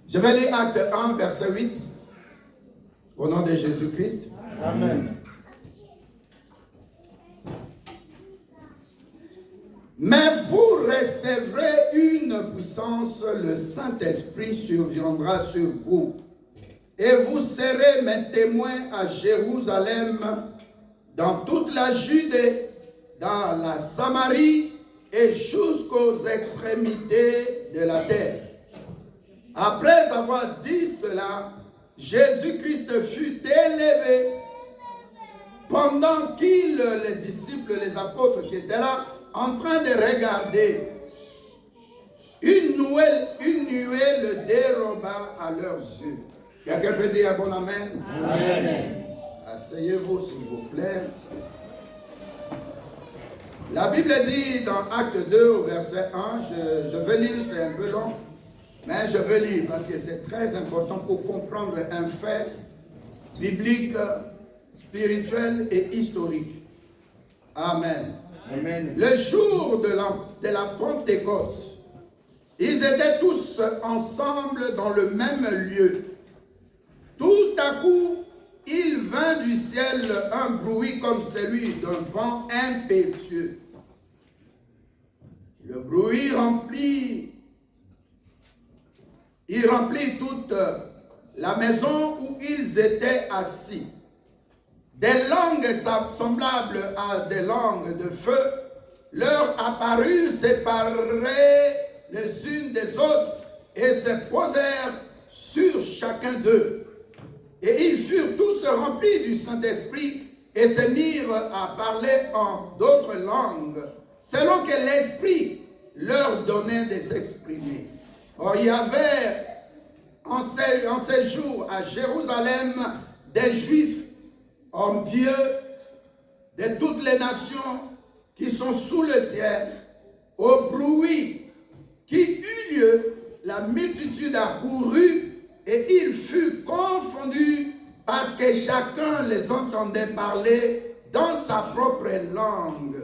Je vais lire Acte 1, verset 8. Au nom de Jésus-Christ. Amen. Mais vous recevrez une puissance, le Saint-Esprit surviendra sur vous. Et vous serez mes témoins à Jérusalem, dans toute la Judée, dans la Samarie et jusqu'aux extrémités de la terre. Après avoir dit cela, Jésus-Christ fut élevé pendant qu'ils, les disciples, les apôtres qui étaient là, en train de regarder, une nuée le déroba à leurs yeux. Quelqu'un peut dire un bon amen? Amen. Asseyez-vous s'il vous plaît. La Bible dit dans Acte 2 au verset 1, je veux lire, c'est un peu long, mais je veux lire parce que c'est très important pour comprendre un fait biblique, spirituel et historique. Amen. Amen. Le jour de la Pentecôte, ils étaient tous ensemble dans le même lieu. Tout à coup, il vint du ciel un bruit comme celui d'un vent impétueux. Le bruit remplit toute la maison où ils étaient assis. Des langues semblables à des langues de feu leur apparurent séparées les unes des autres et se posèrent sur chacun d'eux. Et ils furent tous remplis du Saint-Esprit et se mirent à parler en d'autres langues, selon que l'Esprit leur donnait de s'exprimer. Or, il y avait en ces jours à Jérusalem des Juifs, hommes pieux, de toutes les nations qui sont sous le ciel. Au bruit qui eut lieu, la multitude accourut et il fut confondu parce que chacun les entendait parler dans sa propre langue.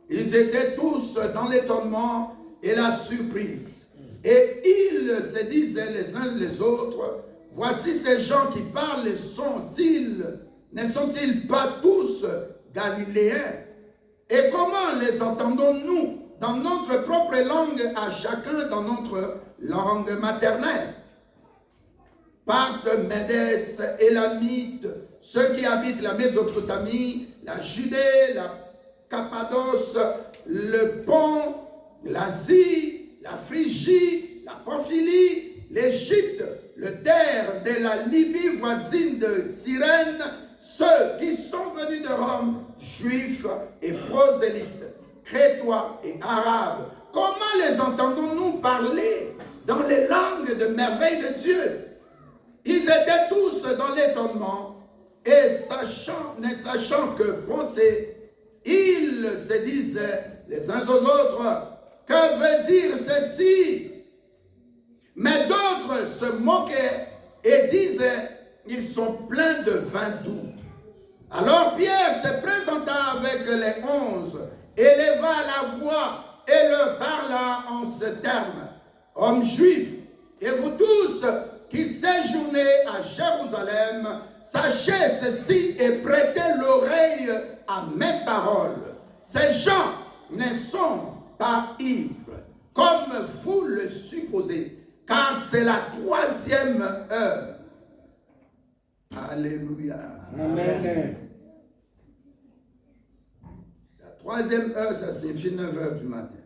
Ils étaient tous dans l'étonnement et la surprise. Et ils se disaient les uns les autres, voici ces gens qui parlent, ne sont-ils pas tous galiléens? Et comment les entendons-nous dans notre propre langue, à chacun dans notre langue maternelle? Parthes, Médès, Élamites, ceux qui habitent la Mésopotamie, la Judée, la Cappadoce, le Pont, l'Asie, la Phrygie, la Pamphylie, l'Égypte, le terre de la Libye voisine de Cyrène, ceux qui sont venus de Rome, juifs et prosélytes, crétois et arabes. Comment les entendons-nous parler dans les langues de merveille de Dieu? Ils étaient tous dans l'étonnement et ne sachant que penser, ils se disaient les uns aux autres, que veut dire ceci? Mais d'autres se moquaient et disaient, ils sont pleins de vin doux. Alors Pierre se présenta avec les 11, éleva la voix et leur parla en ces termes. Hommes juifs, et vous tous qui séjournez à Jérusalem, sachez ceci et prêtez l'oreille à mes paroles. Ces gens ne sont pas ivres, comme vous le supposez, car c'est la 3e heure. Alléluia. Amen. La 3e heure, ça signifie 9 heures du matin.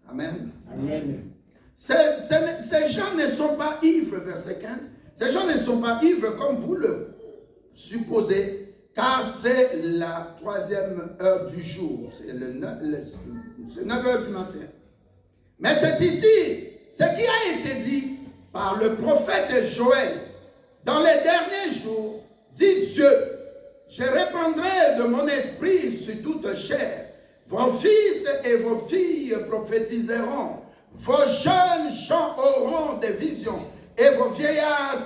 Amen. Amen. Ces gens ne sont pas ivres, verset 15. Ces gens ne sont pas ivres comme vous le supposez, car c'est la 3e heure du jour. C'est 9 heures du matin. Mais c'est ici ce qui a été dit par le prophète Joël. Dans les derniers jours, dit Dieu, je répandrai de mon esprit sur toute chair. Vos fils et vos filles prophétiseront. Vos jeunes gens auront des visions et vos vieillards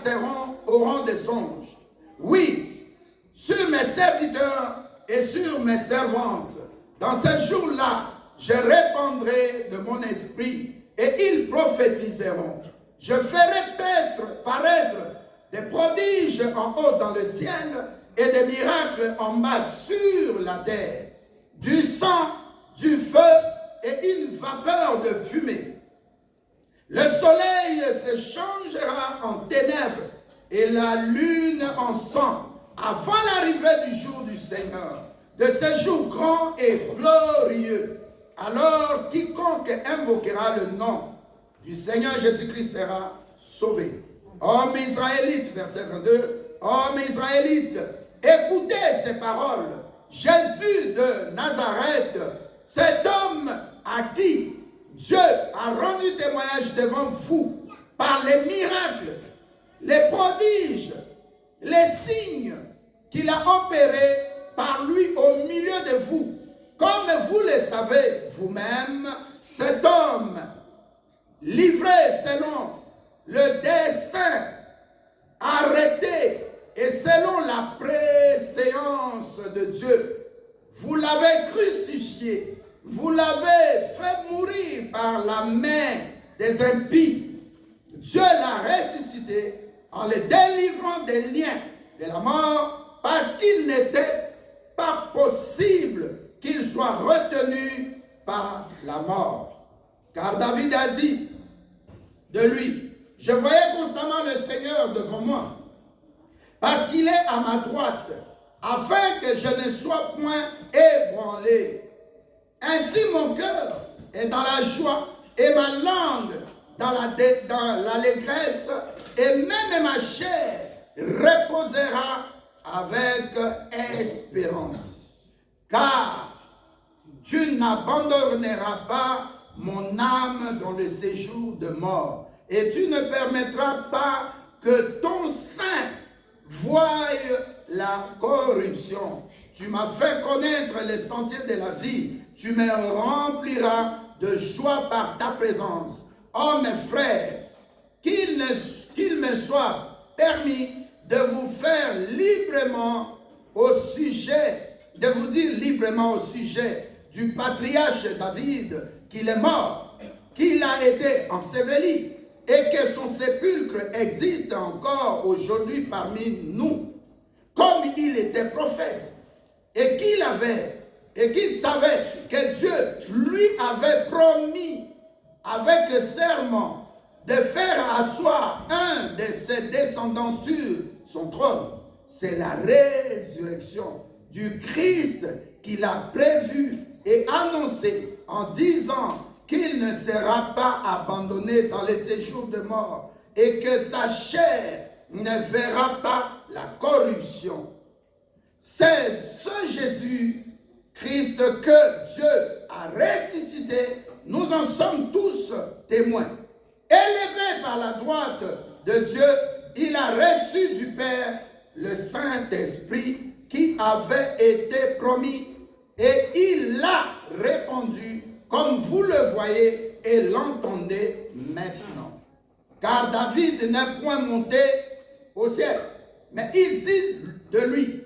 auront des songes. Oui, sur mes serviteurs et sur mes servantes, dans ces jours-là, je répandrai de mon esprit et ils prophétiseront. Je ferai paraître des prodiges en haut dans le ciel et des miracles en bas sur la terre, du sang, du feu et une vapeur de fumée. Le soleil se changera en ténèbres et la lune en sang avant l'arrivée du jour du Seigneur, de ce jour grand et glorieux. Alors quiconque invoquera le nom du Seigneur Jésus-Christ sera sauvé. Hommes israélites, verset 22, hommes israélites, écoutez ces paroles. Jésus de Nazareth, cet homme à qui Dieu a rendu témoignage devant vous par les miracles, les prodiges, les signes qu'il a opérés par lui au milieu de vous. Comme vous le savez vous-même, cet homme, livré selon le dessein, arrêté et selon la préséance de Dieu, vous l'avez crucifié, vous l'avez fait mourir par la main des impies. Dieu l'a ressuscité en le délivrant des liens de la mort parce qu'il n'était pas possible qu'il soit retenu par la mort. Car David a dit de lui, je voyais constamment le Seigneur devant moi, parce qu'il est à ma droite, afin que je ne sois point ébranlé. Ainsi mon cœur est dans la joie et ma langue dans l'allégresse, et même ma chair reposera avec espérance. Car tu n'abandonneras pas mon âme dans le séjour de mort, et tu ne permettras pas que ton sein voie la corruption. Tu m'as fait connaître les sentiers de la vie. Tu me rempliras de joie par ta présence. Oh mes frères, qu'il me soit permis de vous faire librement au sujet, de vous dire librement au sujet du patriarche David, qu'il est mort, qu'il a été enseveli, et que son sépulcre existe encore aujourd'hui parmi nous, comme il était prophète, et qu'il savait que Dieu lui avait promis avec serment de faire asseoir un de ses descendants sur son trône. C'est la résurrection du Christ qu'il a prévu et annoncé en disant qu'il ne sera pas abandonné dans les séjours de mort et que sa chair ne verra pas la corruption. C'est ce Jésus-Christ que Dieu a ressuscité. Nous en sommes tous témoins. Élevé par la droite de Dieu, il a reçu du Père le Saint-Esprit qui avait été promis et il l'a répandu comme vous le voyez et l'entendez maintenant. Car David n'est point monté au ciel, mais il dit de lui,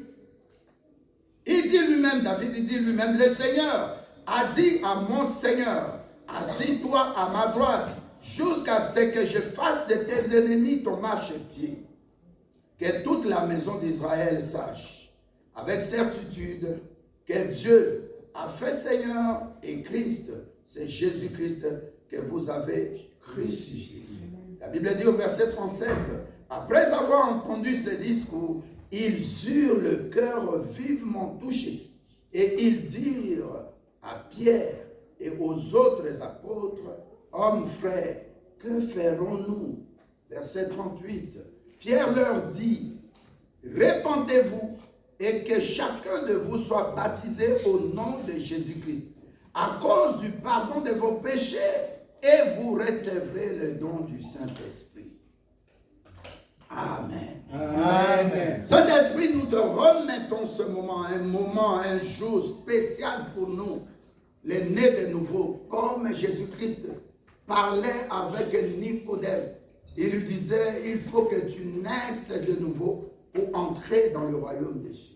David dit lui-même, le Seigneur a dit à mon Seigneur, assis-toi à ma droite, jusqu'à ce que je fasse de tes ennemis ton marchepied. Que toute la maison d'Israël sache, avec certitude, que Dieu a fait Seigneur et Christ, c'est Jésus-Christ que vous avez crucifié. La Bible dit au verset 37, après avoir entendu ce discours, ils eurent le cœur vivement touché et ils dirent à Pierre et aux autres apôtres, hommes frères, que ferons-nous? Verset 38. Pierre leur dit, répandez-vous et que chacun de vous soit baptisé au nom de Jésus-Christ à cause du pardon de vos péchés et vous recevrez le don du Saint-Esprit. Amen. Amen. Saint-Esprit, nous te remettons ce moment, un jour spécial pour nous, les nés de nouveau, comme Jésus-Christ parlait avec Nicodème. Il lui disait, il faut que tu naisses de nouveau pour entrer dans le royaume des cieux.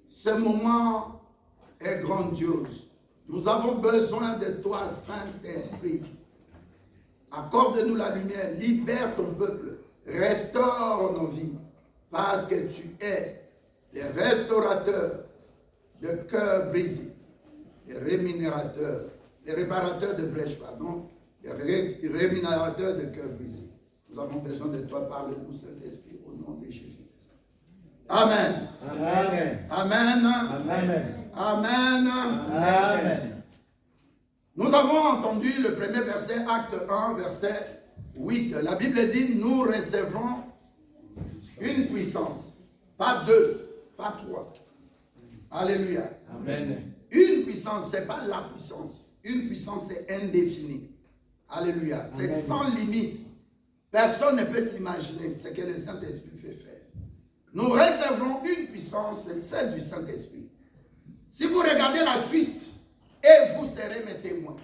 Ce moment est grandiose. Nous avons besoin de toi, Saint-Esprit. accorde-nous la lumière, libère ton peuple, restaure nos vies, parce que tu es le restaurateur de cœurs brisés, le réparateur de brèches, pardon, le rémunérateur de cœurs brisés. Nous avons besoin de toi, parle-nous, Saint-Esprit, au nom de Jésus. Amen. Amen. Amen. Amen. Amen. Amen. Nous avons entendu le premier verset, acte 1, verset 8. La Bible dit, nous recevrons une puissance. Pas deux, pas trois. Alléluia. Amen. Une puissance, ce n'est pas la puissance. Une puissance, c'est indéfini. Alléluia. C'est sans limite. Personne ne peut s'imaginer ce que le Saint-Esprit fait faire. Nous recevrons une puissance, c'est celle du Saint-Esprit. Si vous regardez la suite, et vous serez mes témoins.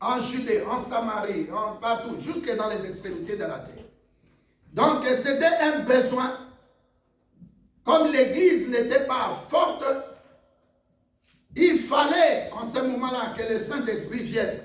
En Judée, en Samarie, partout, jusque dans les extrémités de la terre. Donc c'était un besoin. Comme l'Église n'était pas forte, il fallait en ce moment-là que le Saint-Esprit vienne.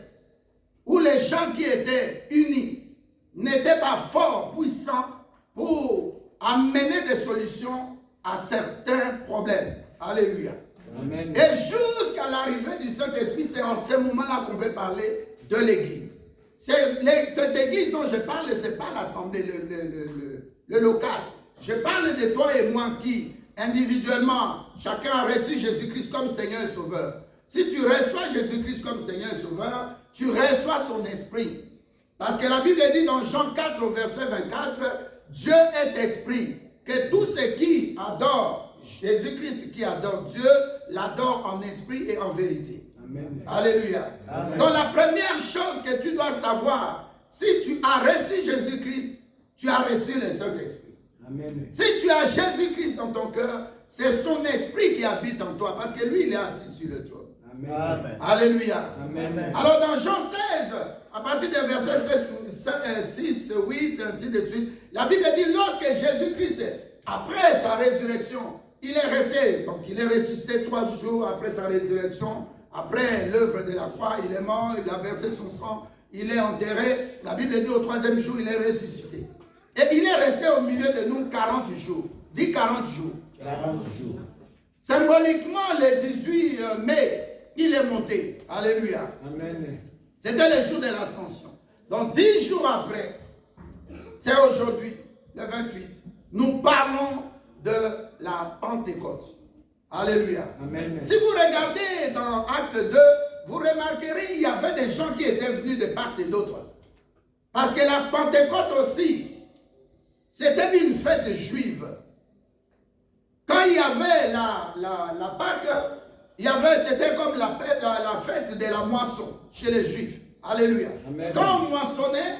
Où les gens qui étaient unis n'étaient pas forts, puissants pour amener des solutions à certains problèmes. Alléluia. Amen. Et jusqu'à l'arrivée du Saint-Esprit, c'est en ce moment-là qu'on peut parler de l'Église. Cette Église dont je parle, ce n'est pas l'assemblée, le local. Je parle de toi et moi qui, individuellement, chacun a reçu Jésus-Christ comme Seigneur et Sauveur. Si tu reçois Jésus-Christ comme Seigneur et Sauveur, tu reçois son esprit. Parce que la Bible dit dans Jean 4 au verset 24, Dieu est esprit, que tous ceux qui adorent Jésus-Christ, qui adore Dieu, l'adore en esprit et en vérité. Amen. Alléluia. Amen. Donc la première chose que tu dois savoir, si tu as reçu Jésus-Christ, tu as reçu le Saint-Esprit. Amen. Si tu as Jésus-Christ dans ton cœur, c'est son esprit qui habite en toi, parce que lui, il est assis sur le trône. Amen. Alléluia. Amen. Alors dans Jean 16, à partir des versets 6, 8, ainsi de suite, la Bible dit, lorsque Jésus-Christ, après sa résurrection, il est resté, donc il est ressuscité 3 jours après sa résurrection, après l'œuvre de la croix, il est mort, il a versé son sang, il est enterré. La Bible dit au 3e jour, il est ressuscité. Et il est resté au milieu de nous 40 jours. Dis 40 jours. 40 jours. Symboliquement, le 18 mai, il est monté. Alléluia. Amen. C'était le jour de l'ascension. Donc 10 jours après, c'est aujourd'hui, le 28, nous parlons de la Pentecôte. Alléluia. Amen. Si vous regardez dans Acte 2, vous remarquerez qu'il y avait des gens qui étaient venus de part et d'autre. Parce que la Pentecôte aussi, c'était une fête juive. Quand il y avait la Pâque, c'était comme la fête de la moisson chez les Juifs. Alléluia. Amen. Quand on moissonnait,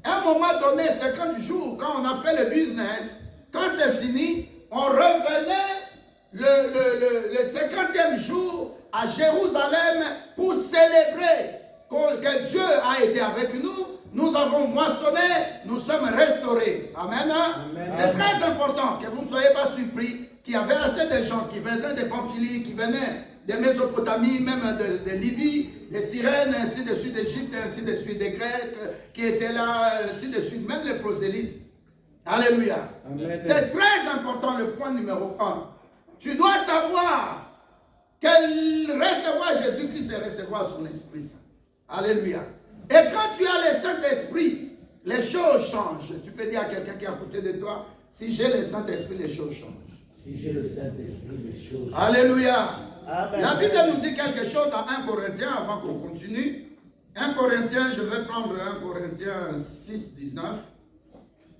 à un moment donné, 50 jours, quand on a fait le business, quand c'est fini, on revenait le 50e jour à Jérusalem pour célébrer que Dieu a été avec nous. Nous avons moissonné, nous sommes restaurés. Amen. Amen. C'est très important que vous ne soyez pas surpris qu'il y avait assez de gens qui venaient de Pamphylie, qui venaient de Mésopotamie, même de Libye, de Cyrène, ainsi de suite, d'Égypte, ainsi de suite, des Grecs qui étaient là, ainsi de suite, même les prosélytes. Alléluia. C'est très important le point numéro 1. Tu dois savoir que recevoir Jésus-Christ, c'est recevoir son Esprit Saint. Alléluia. Et quand tu as le Saint-Esprit, les choses changent. Tu peux dire à quelqu'un qui est à côté de toi, si j'ai le Saint-Esprit, les choses changent. Si j'ai le Saint-Esprit, les choses. Alléluia. Amen. La Bible nous dit quelque chose dans 1 Corinthiens avant qu'on continue. 1 Corinthiens, je vais prendre 1 Corinthiens 6, 19.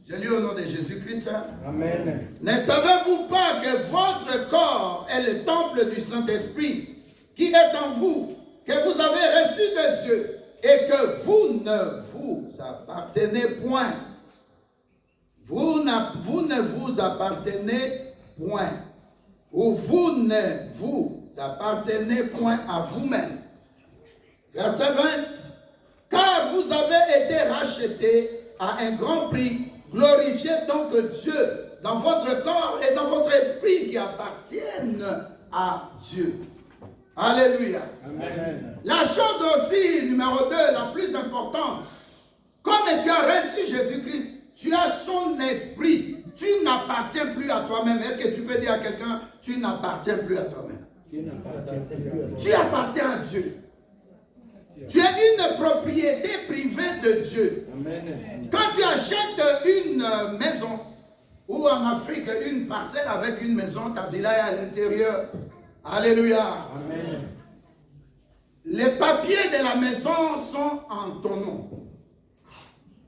Je lis au nom de Jésus-Christ. Amen. Ne savez-vous pas que votre corps est le temple du Saint-Esprit qui est en vous, que vous avez reçu de Dieu et que vous ne vous appartenez point. Vous ne vous appartenez point. Ou vous ne vous appartenez point à vous-même. Verset 20. Car vous avez été rachetés à un grand prix. Glorifiez donc Dieu dans votre corps et dans votre esprit qui appartiennent à Dieu. Alléluia. Amen. La chose aussi, numéro 2, la plus importante, Comme tu as reçu Jésus-Christ, tu as son esprit. Tu n'appartiens plus à toi-même. Est-ce que tu peux dire à quelqu'un, tu n'appartiens plus à toi-même? Tu appartiens à Dieu. Tu es une propriété privée de Dieu. Amen. Quand tu achètes une maison, ou en Afrique, une parcelle avec une maison, ta villa est à l'intérieur. Alléluia. Amen. Les papiers de la maison sont en ton nom.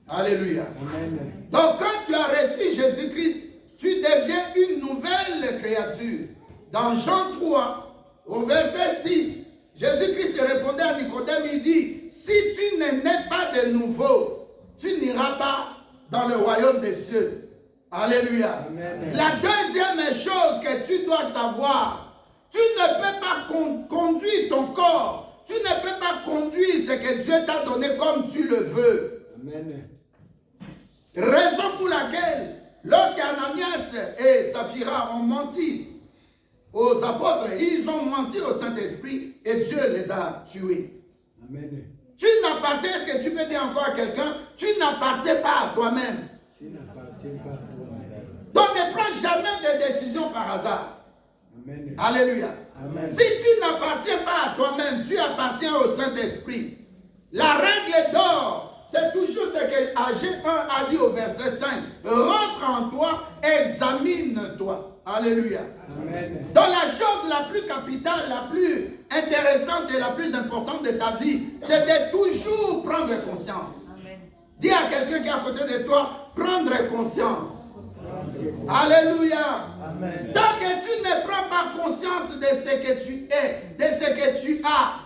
Alléluia. Amen. Donc quand tu as reçu Jésus-Christ, tu deviens une nouvelle créature. Dans Jean 3, au verset 6, Jésus-Christ répondait à Nicodème, il dit, si tu ne nais pas de nouveau, tu n'iras pas dans le royaume des cieux. Alléluia. Amen. La deuxième chose que tu dois savoir, tu ne peux pas conduire ton corps, tu ne peux pas conduire ce que Dieu t'a donné comme tu le veux. Amen. Raison pour laquelle, lorsqu'Ananias et Saphira ont menti aux apôtres, ils ont menti au Saint-Esprit et Dieu les a tués. Amen. Tu n'appartiens, est-ce que tu peux dire encore à quelqu'un, tu n'appartiens pas à toi-même. Tu n'appartiens pas à toi-même. Donc ne prends jamais de décision par hasard. Amen. Alléluia. Amen. Si tu n'appartiens pas à toi-même, tu appartiens au Saint-Esprit. La règle d'or, c'est toujours ce que AG 1 a dit au verset 5. Rentre en toi, examine-toi. Alléluia. Amen. Donc la chose la plus capitale, la plus intéressante et la plus importante de ta vie, c'est de toujours prendre conscience. Amen. Dis à quelqu'un qui est à côté de toi, prendre conscience. Alléluia. Amen. Tant que tu ne prends pas conscience de ce que tu es, de ce que tu as,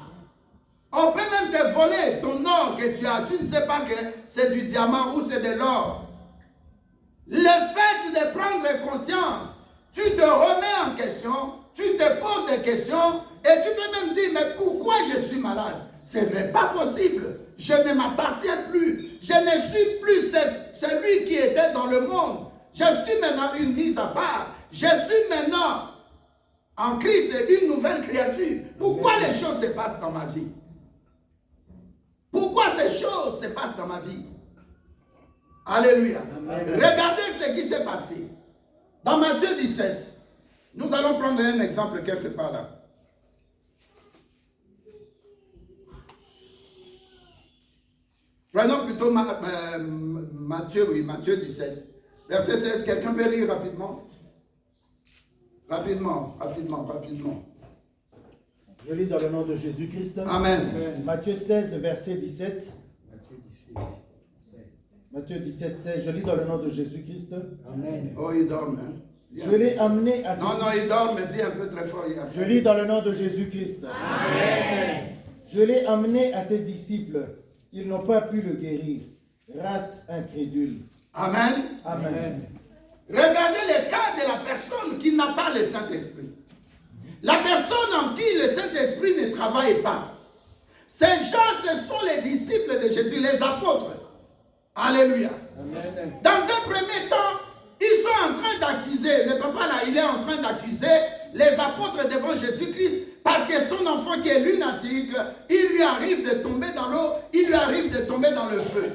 on peut même te voler ton or que tu as. Tu ne sais pas que c'est du diamant ou c'est de l'or. Le fait de prendre conscience, tu te remets en question, tu te poses des questions et tu peux même dire, mais pourquoi je suis malade? Ce n'est pas possible. Je ne m'appartiens plus. Je ne suis plus celui qui était dans le monde. Je suis maintenant une mise à part. Je suis maintenant en Christ une nouvelle créature. Pourquoi les choses se passent dans ma vie? Pourquoi ces choses se passent dans ma vie? Alléluia. Amen. Regardez ce qui s'est passé. Dans Matthieu 17, nous allons prendre un exemple quelque part là. Prenons plutôt Matthieu 17. Verset 16, quelqu'un peut lire rapidement? Rapidement. Je lis dans le nom de Jésus-Christ. Amen. Matthieu 16, verset 17. Matthieu 17, 16. Je lis dans le nom de Jésus-Christ. Amen. Oh, il dort, hein? Je l'ai amené à Non, il dort, mais dis un peu très fort. Je lis dans le nom de Jésus-Christ. Amen. Je l'ai amené à tes disciples. Ils n'ont pas pu le guérir. Race incrédule. Amen. Amen. Regardez le cas de la personne qui n'a pas le Saint-Esprit. La personne en qui le Saint-Esprit ne travaille pas. Ces gens, ce sont les disciples de Jésus, les apôtres. Alléluia. Amen. Dans un premier temps, ils sont en train d'accuser, le papa là, il est en train d'accuser les apôtres devant Jésus-Christ parce que son enfant qui est lunatique, il lui arrive de tomber dans l'eau, il lui arrive de tomber dans le feu.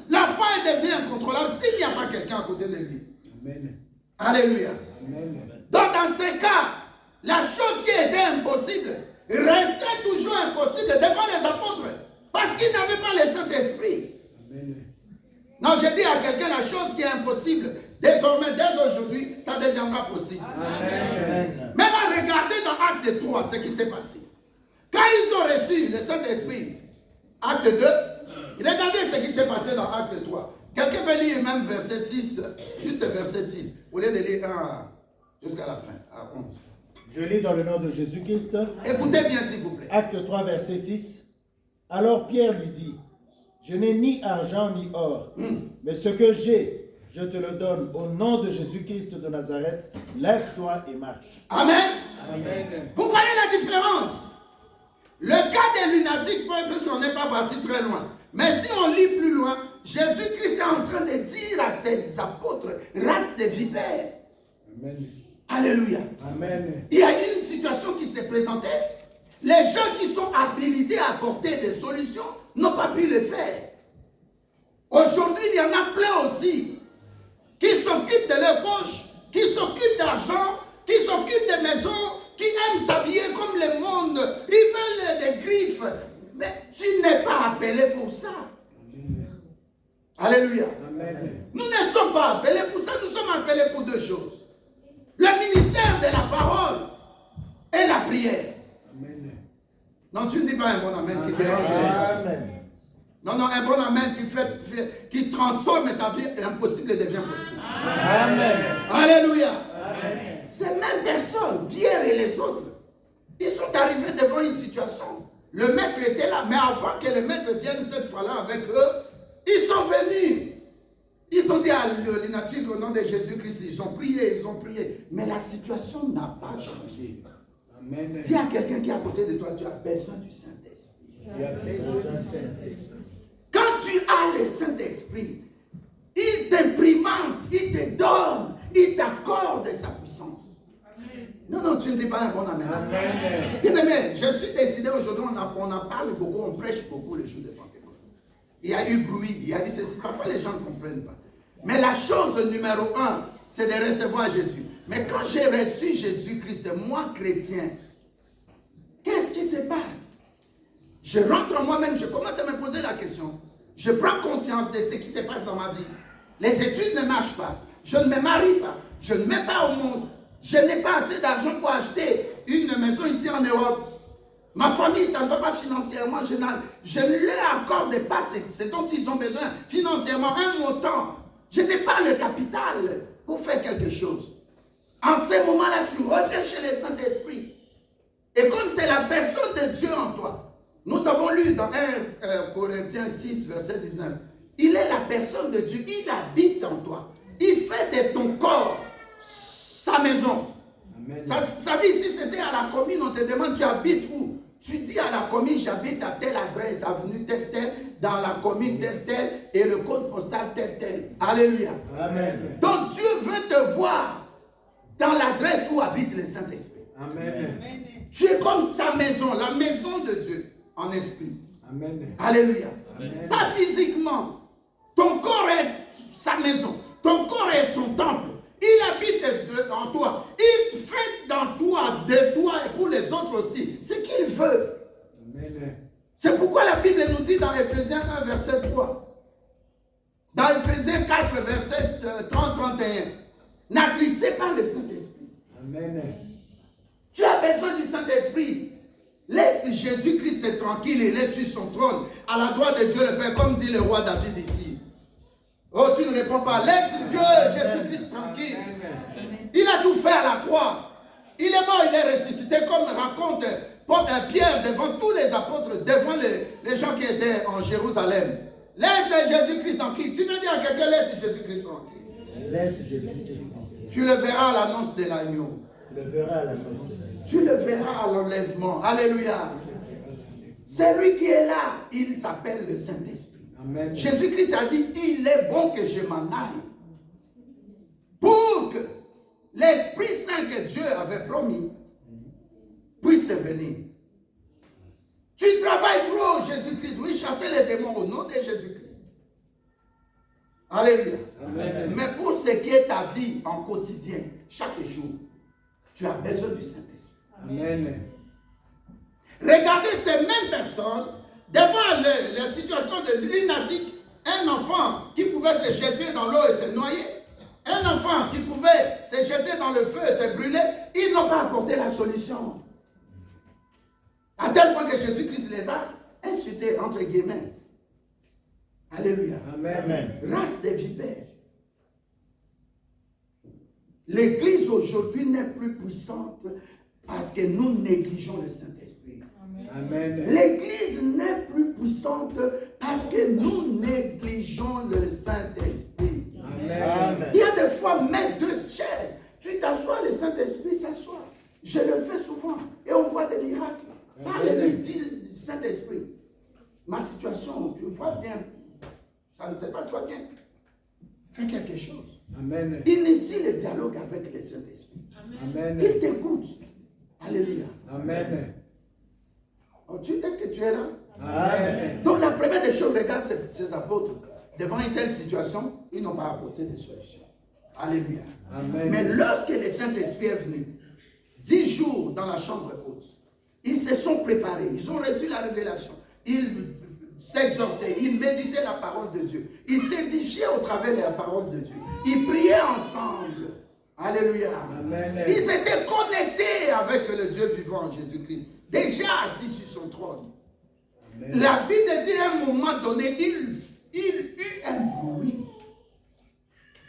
L'enfant est devenu incontrôlable s'il n'y a pas quelqu'un à côté de lui. Amen. Alléluia. Amen. Donc dans ces cas, la chose qui était impossible restait toujours impossible devant les apôtres parce qu'ils n'avaient pas le Saint-Esprit. Amen. Non, je dis à quelqu'un la chose qui est impossible, désormais, dès aujourd'hui, ça deviendra possible. Amen. Maintenant, regardez dans Acte 3 ce qui s'est passé. Quand ils ont reçu le Saint-Esprit, Acte 2, regardez ce qui s'est passé dans Acte 3. Quelqu'un peut lire même verset 6, juste verset 6, au lieu de lire 1 jusqu'à la fin, à 11. Je lis dans le nom de Jésus-Christ. Écoutez bien s'il vous plaît. Acte 3, verset 6. Alors Pierre lui dit, je n'ai ni argent ni or, mais ce que j'ai, je te le donne au nom de Jésus-Christ de Nazareth. Lève-toi et marche. Amen. Amen. Vous voyez la différence? Le cas des lunatiques, puisqu'on n'est pas parti très loin. Mais si on lit plus loin, Jésus-Christ est en train de dire à ses apôtres, race de vipères. Amen. Alléluia. Amen. Il y a eu une situation qui s'est présentée. Les gens qui sont habilités à apporter des solutions n'ont pas pu le faire. Aujourd'hui, il y en a plein aussi qui s'occupent de leur poche, qui s'occupent d'argent, qui s'occupent des maisons, qui aiment s'habiller comme le monde. Ils veulent des griffes. Mais tu n'es pas appelé pour ça. Alléluia. Amen. Nous ne sommes pas appelés pour ça, nous sommes appelés pour deux choses. Le ministère de la parole et la prière. Amen. Non, tu ne dis pas un bon amen qui dérange les gens. Amen. Non, un bon amen qui transforme ta vie, impossible devient possible. Amen. Alléluia. Amen. Ces mêmes personnes, Pierre et les autres, ils sont arrivés devant une situation. Le maître était là, mais avant que le maître vienne cette fois-là avec eux, ils sont venus. Ils ont dit à l'inatique au nom de Jésus-Christ, ils ont prié. Mais la situation n'a pas changé. Amen. Dis à quelqu'un qui est à côté de toi, tu as besoin du Saint-Esprit. Quand tu as le Saint-Esprit, il t'imprimente, il te donne, il t'accorde sa puissance. Non, tu ne dis pas un bon amen. Amen. Bien aimé, je suis décidé aujourd'hui, on en parle beaucoup, on prêche beaucoup les jours de Pentecôte. Il y a eu bruit, il y a eu ceci. Parfois les gens ne comprennent pas. Mais la chose numéro 1, c'est de recevoir Jésus. Mais quand j'ai reçu Jésus-Christ, moi chrétien, qu'est-ce qui se passe? Je rentre en moi-même, je commence à me poser la question. Je prends conscience de ce qui se passe dans ma vie. Les études ne marchent pas. Je ne me marie pas. Je ne mets pas au monde. Je n'ai pas assez d'argent pour acheter une maison ici en Europe. Ma famille, ça ne va pas financièrement. Je ne leur accorde pas ce dont ils ont besoin financièrement. Un montant. Je n'ai pas le capital pour faire quelque chose. En ce moment-là, tu reviens chez le Saint-Esprit. Et comme c'est la personne de Dieu en toi, nous avons lu dans 1 Corinthiens 6, verset 19, il est la personne de Dieu, il habite en toi. Il fait de ton corps sa maison. Amen. Ça dit, si c'était à la commune, on te demande, tu habites où? Tu dis à la commune, j'habite à telle adresse, avenue telle, dans la commune telle, et le code postal tel. Alléluia. Amen. Donc Dieu veut te voir dans l'adresse où habite le Saint-Esprit. Amen. Tu es comme sa maison, la maison de Dieu, en esprit. Amen. Alléluia. Amen. Pas physiquement. Ton corps est sa maison. Ton corps est son temple. Il habite en toi. Il fait dans toi, de toi et pour les autres aussi, ce qu'il veut. Amen. C'est pourquoi la Bible nous dit dans Ephésiens 1, verset 3. Dans Ephésiens 4, verset 30-31. N'attristez pas le Saint-Esprit. Amen. Tu as besoin du Saint-Esprit. Laisse Jésus-Christ tranquille, il est sur son trône, à la droite de Dieu le Père, comme dit le roi David ici. Oh, tu ne réponds pas. Laisse Dieu, Jésus-Christ tranquille. Il a tout fait à la croix. Il est mort, il est ressuscité, comme raconte Pierre devant tous les apôtres, devant les gens qui étaient en Jérusalem. Laisse Jésus-Christ tranquille. Tu veux dire à quelqu'un, laisse Jésus-Christ tranquille. Laisse Jésus-Christ tranquille. Tu le verras à l'annonce de l'agneau. Tu le verras à la noce de l'agneau. Tu le verras à l'enlèvement. Alléluia. C'est lui qui est là. Il s'appelle le Saint-Esprit. Amen. Jésus-Christ a dit, il est bon que je m'en aille. Pour que l'Esprit Saint que Dieu avait promis puisse venir. Tu travailles trop, Jésus-Christ. Oui, chasser les démons au nom de Jésus-Christ. Alléluia. Amen. Mais pour ce qui est ta vie en quotidien, chaque jour, tu as besoin du Saint-Esprit. Amen. Regardez ces mêmes personnes devant la situation de lunatique, un enfant qui pouvait se jeter dans l'eau et se noyer, un enfant qui pouvait se jeter dans le feu et se brûler, ils n'ont pas apporté la solution. À tel point que Jésus-Christ les a insultés, entre guillemets. Alléluia. Amen. Race des vipères. L'Église aujourd'hui n'est plus puissante parce que nous négligeons le Saint-Esprit. Amen. L'Église n'est plus puissante parce que nous négligeons le Saint-Esprit. Amen. Il y a des fois, mets deux chaises. Tu t'assois, le Saint-Esprit s'assoit. Je le fais souvent. Et on voit des miracles. Parle-lui, dit le Saint-Esprit. Ma situation, tu vois bien. Ça ne se passe pas bien. Fais quelque chose. Amen. Initie le dialogue avec le Saint-Esprit. Amen. Il t'écoute. Alléluia. Amen. Oh, est-ce que tu es là? Amen. Donc la première des choses, regarde ces apôtres. devant une telle situation, ils n'ont pas apporté de solution. Alléluia. Amen. Mais lorsque le Saint-Esprit est venu, 10 jours dans la chambre haute, ils se sont préparés, ils ont reçu la révélation, ils s'exhortaient, ils méditaient la parole de Dieu, ils s'édifiaient au travers de la parole de Dieu, ils priaient ensemble. Alléluia. Amen. Ils étaient connectés avec le Dieu vivant, Jésus-Christ, déjà assis sur son trône. Amen. La Bible dit à un moment donné, il eut un bruit.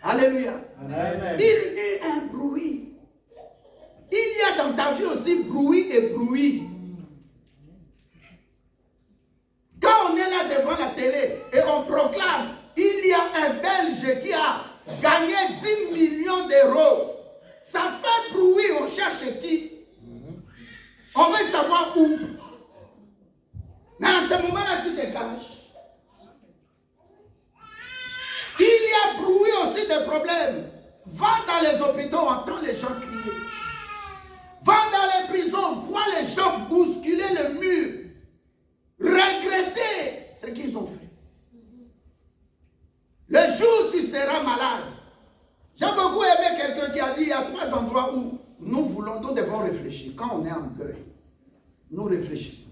Alléluia. Amen. Il eut un bruit. Il y a dans ta vie aussi bruit et bruit. Quand on est là devant la télé et on proclame, il y a un Belge qui a gagné 10 millions d'euros. Ça fait bruit, on cherche qui? On veut savoir où. Mais à ce moment-là, tu te caches. Il y a bruit aussi des problèmes. Va dans les hôpitaux, entends les gens crier. Va dans les prisons, vois les gens bousculer le mur. Regretter ce qu'ils ont fait. Le jour où tu seras malade. J'ai beaucoup aimé quelqu'un qui a dit, il y a 3 endroits où nous devons réfléchir. Quand on est en deuil, nous réfléchissons.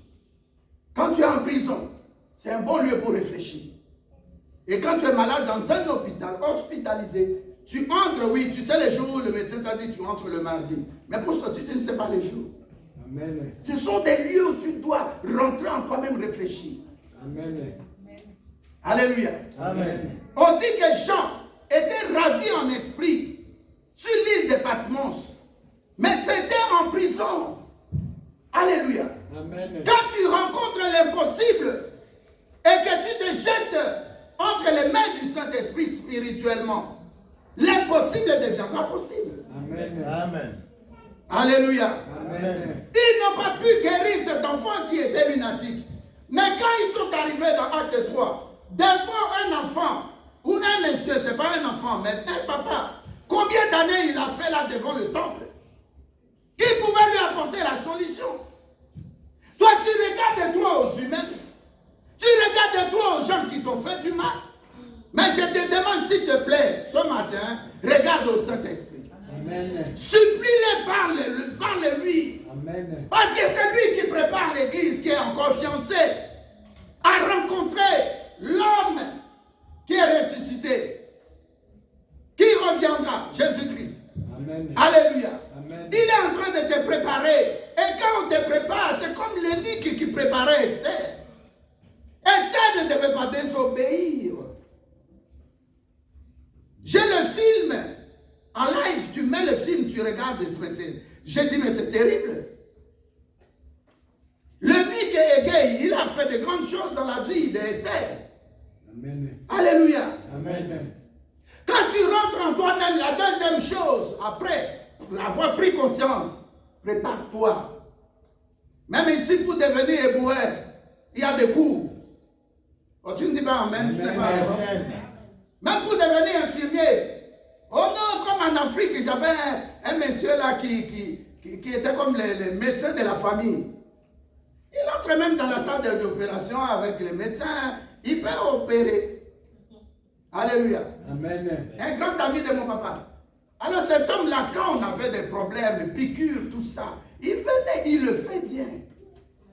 Quand tu es en prison, c'est un bon lieu pour réfléchir. Et quand tu es malade dans un hôpital, hospitalisé, tu entres, oui, tu sais les jours, le médecin t'a dit tu entres le mardi. Mais pour sortir, tu ne sais pas les jours. Amen. Ce sont des lieux où tu dois rentrer en toi-même réfléchir. Amen. Alléluia. Amen. On dit que Jean était ravi en esprit sur l'île de Patmos. Mais c'était en prison. Alléluia. Amen. Quand tu rencontres l'impossible et que tu te jettes entre les mains du Saint-Esprit spirituellement, l'impossible deviendra possible. Amen. Amen. Alléluia. Amen. Ils n'ont pas pu guérir cet enfant qui était lunatique. Mais quand ils sont arrivés dans Acte 3, devant un enfant, ou un monsieur, ce n'est pas un enfant, mais un papa, combien d'années il a fait là devant le temple? Qui pouvait lui apporter la solution? Toi, tu regardes de toi aux humains. Tu regardes de toi aux gens qui t'ont fait du mal. Mais je te demande, s'il te plaît, ce matin, regarde au Saint-Esprit. Amen. Supplie-le, parle-lui. Amen. Parce que c'est lui qui prépare l'église qui est encore fiancée à rencontrer l'homme qui est ressuscité, qui reviendra, Jésus-Christ. Amen. Alléluia. Amen. Il est en train de te préparer. Et quand on te prépare, c'est comme l'évêque qui préparait Esther. Esther ne devait pas désobéir. J'ai le film en live, tu mets le film, tu regardes. J'ai dit, mais c'est terrible. Le Mick Egei, il a fait de grandes choses dans la vie d'Esther. Amen. Alléluia. Amen. Quand tu rentres en toi-même, la deuxième chose, après avoir pris conscience, prépare-toi. Même ici, pour devenir éboueur, il y a des cours. Oh, tu ne dis pas amen, tu ne dis pas amen. Même pour devenir infirmier. Oh non, comme en Afrique, j'avais un monsieur là qui était comme le médecin de la famille. Il entre même dans la salle d'opération avec les médecins. Il peut opérer. Alléluia. Amen. Un grand ami de mon papa. Alors cet homme-là, quand on avait des problèmes, piqûres, tout ça, il venait, il le fait bien.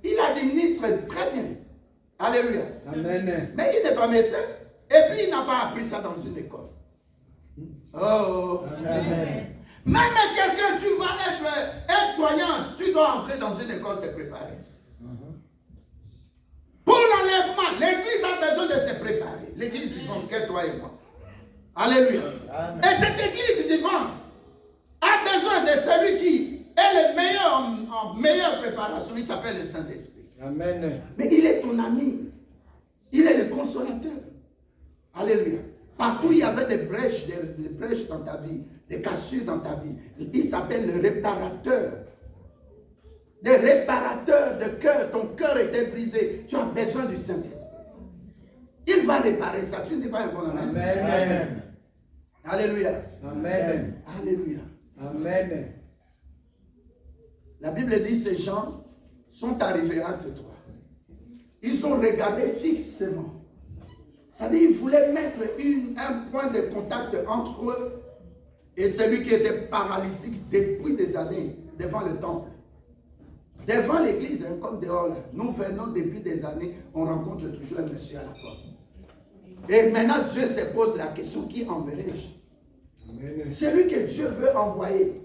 Il administre très bien. Alléluia. Amen. Mais il n'est pas médecin. Et puis il n'a pas appris ça dans une école. Oh. Amen. Même quelqu'un, tu vas être soignante, tu dois entrer dans une école te préparer. Pour l'enlèvement, l'église a besoin de se préparer. L'église vivante, que toi et moi. Alléluia. Amen. Et cette église vivante a besoin de celui qui est le meilleur en meilleure préparation. Il s'appelle le Saint-Esprit. Amen. Mais il est ton ami. Il est le consolateur. Alléluia. Partout il y avait des brèches dans ta vie, des cassures dans ta vie. Il s'appelle le réparateur. Des réparateurs de cœur. Ton cœur était brisé. Tu as besoin du Saint-Esprit. Il va réparer ça. Tu ne dis pas un bon amen. Amen. Alléluia. Amen. Alléluia. Amen. La Bible dit ces gens sont arrivés à Acte 3. Ils ont regardé fixement C'est-à-dire qu'il voulait mettre un point de contact entre eux et celui qui était paralytique depuis des années devant le temple. Devant l'église, hein, comme dehors là. Nous venons depuis des années, on rencontre toujours un monsieur à la porte. Et maintenant Dieu se pose la question, qui enverrai-je? Celui que Dieu veut envoyer,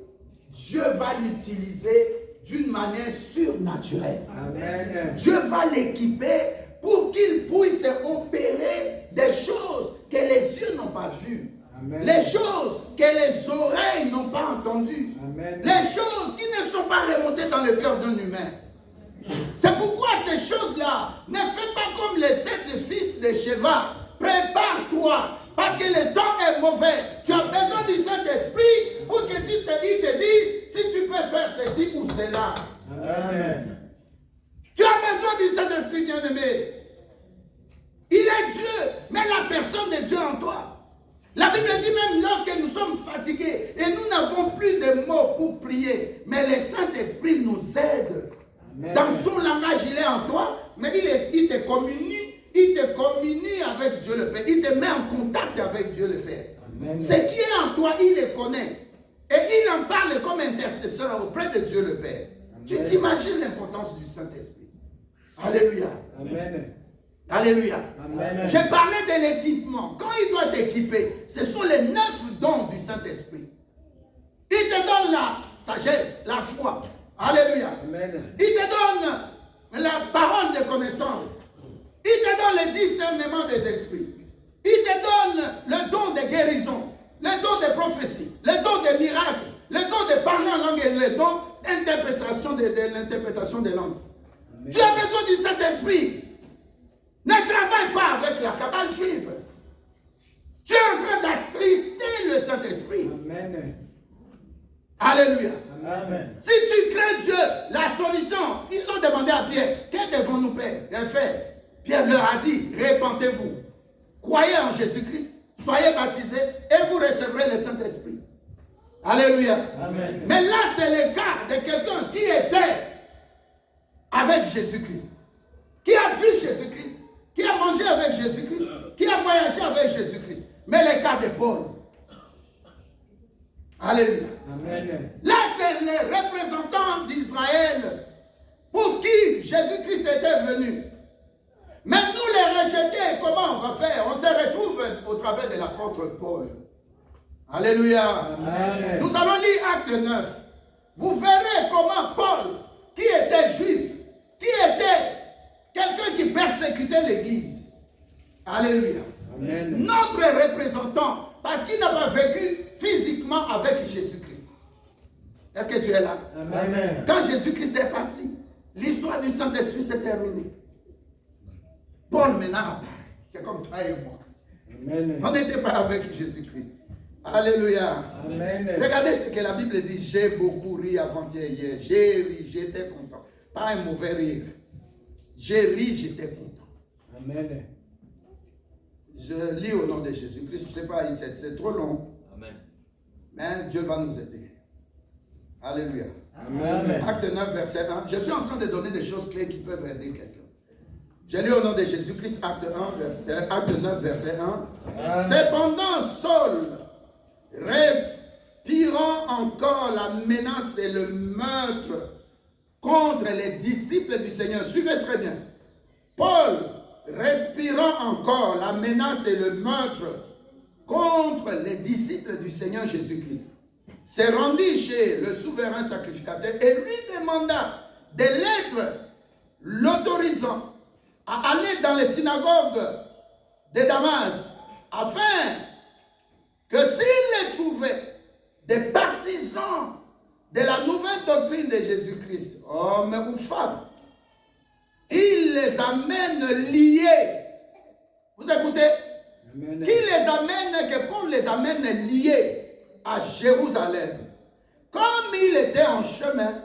Dieu va l'utiliser d'une manière surnaturelle. Amen. Dieu va l'équiper pour qu'il puisse opérer des choses que les yeux n'ont pas vues. Amen. Les choses que les oreilles n'ont pas entendues. Amen. Les choses qui ne sont pas remontées dans le cœur d'un humain. C'est pourquoi ces choses-là, ne fais pas comme les 7 fils de Sheva. Prépare-toi, parce que le temps est mauvais. Tu as besoin du Saint-Esprit pour que il te dise si tu peux faire ceci ou cela. Amen. Tu as besoin du Saint-Esprit, bien-aimé. Il est Dieu, mais la personne de Dieu en toi. La Bible dit même lorsque nous sommes fatigués et nous n'avons plus de mots pour prier, mais le Saint-Esprit nous aide. Amen. Dans son langage, il est en toi, mais il te communie avec Dieu le Père. Il te met en contact avec Dieu le Père. Amen. Ce qui est en toi, il le connaît. Et il en parle comme intercesseur auprès de Dieu le Père. Amen. Tu t'imagines l'importance du Saint-Esprit. Alléluia. Amen. Alléluia. Amen. J'ai parlé de l'équipement. Quand il doit t'équiper, ce sont les 9 dons du Saint-Esprit. Il te donne la sagesse, la foi. Alléluia. Amen. Il te donne la parole de connaissance. Il te donne le discernement des esprits. Il te donne le don de guérison, le don de prophétie, le don de miracles, le don de parler en langue et le don d'interprétation de l'interprétation des langues. Amen. Tu as besoin du Saint-Esprit. Ne travaille pas avec la cabale juive. Tu es en train d'attrister le Saint-Esprit. Amen. Alléluia. Amen. Si tu crains Dieu, la solution, ils ont demandé à Pierre, que devons-nous faire? Pierre leur a dit, répentez-vous, croyez en Jésus-Christ, soyez baptisés et vous recevrez le Saint-Esprit. Alléluia. Amen. Mais là, c'est le cas de quelqu'un qui était avec Jésus-Christ, qui a vu Jésus-Christ, qui a mangé avec Jésus-Christ, qui a voyagé avec Jésus-Christ. Mais le cas de Paul. Alléluia. Amen. Là, c'est les représentants d'Israël pour qui Jésus-Christ était venu. Mais nous les rejeter, comment on va faire? On se retrouve au travers de l'apôtre Paul. Alléluia. Amen. Nous allons lire Acte 9. Vous verrez comment Paul, qui était juif, qui était quelqu'un qui persécutait l'Église. Alléluia. Amen. Notre représentant, parce qu'il n'a pas vécu physiquement avec Jésus-Christ. Est-ce que tu es là? Amen. Quand Jésus-Christ est parti, l'histoire du Saint-Esprit s'est terminée. Paul maintenant apparaît. C'est comme toi et moi. Amen. On n'était pas avec Jésus-Christ. Alléluia. Amen. Regardez ce que la Bible dit. J'ai beaucoup ri avant-hier. J'ai ri, j'étais content. Pas un mauvais rire. J'ai ri, j'étais content. Amen. Je lis au nom de Jésus-Christ. Je ne sais pas, c'est trop long. Amen. Mais Dieu va nous aider. Alléluia. Amen. Acte 9, verset 1. Je suis en train de donner des choses clés qui peuvent aider quelqu'un. Je lis au nom de Jésus-Christ, acte 9, verset 1. Amen. Cependant, Saul, respirant encore la menace et le meurtre contre les disciples du Seigneur. Suivez très bien. Paul, respirant encore la menace et le meurtre contre les disciples du Seigneur Jésus-Christ, s'est rendu chez le souverain sacrificateur et lui demanda des lettres l'autorisant à aller dans les synagogues de Damas afin que s'il trouvait des partisans de la nouvelle doctrine de Jésus-Christ, hommes ou femmes, il les amène liés. Vous écoutez? Amen. Qui les amène, que Paul les amène liés à Jérusalem. Comme il était en chemin,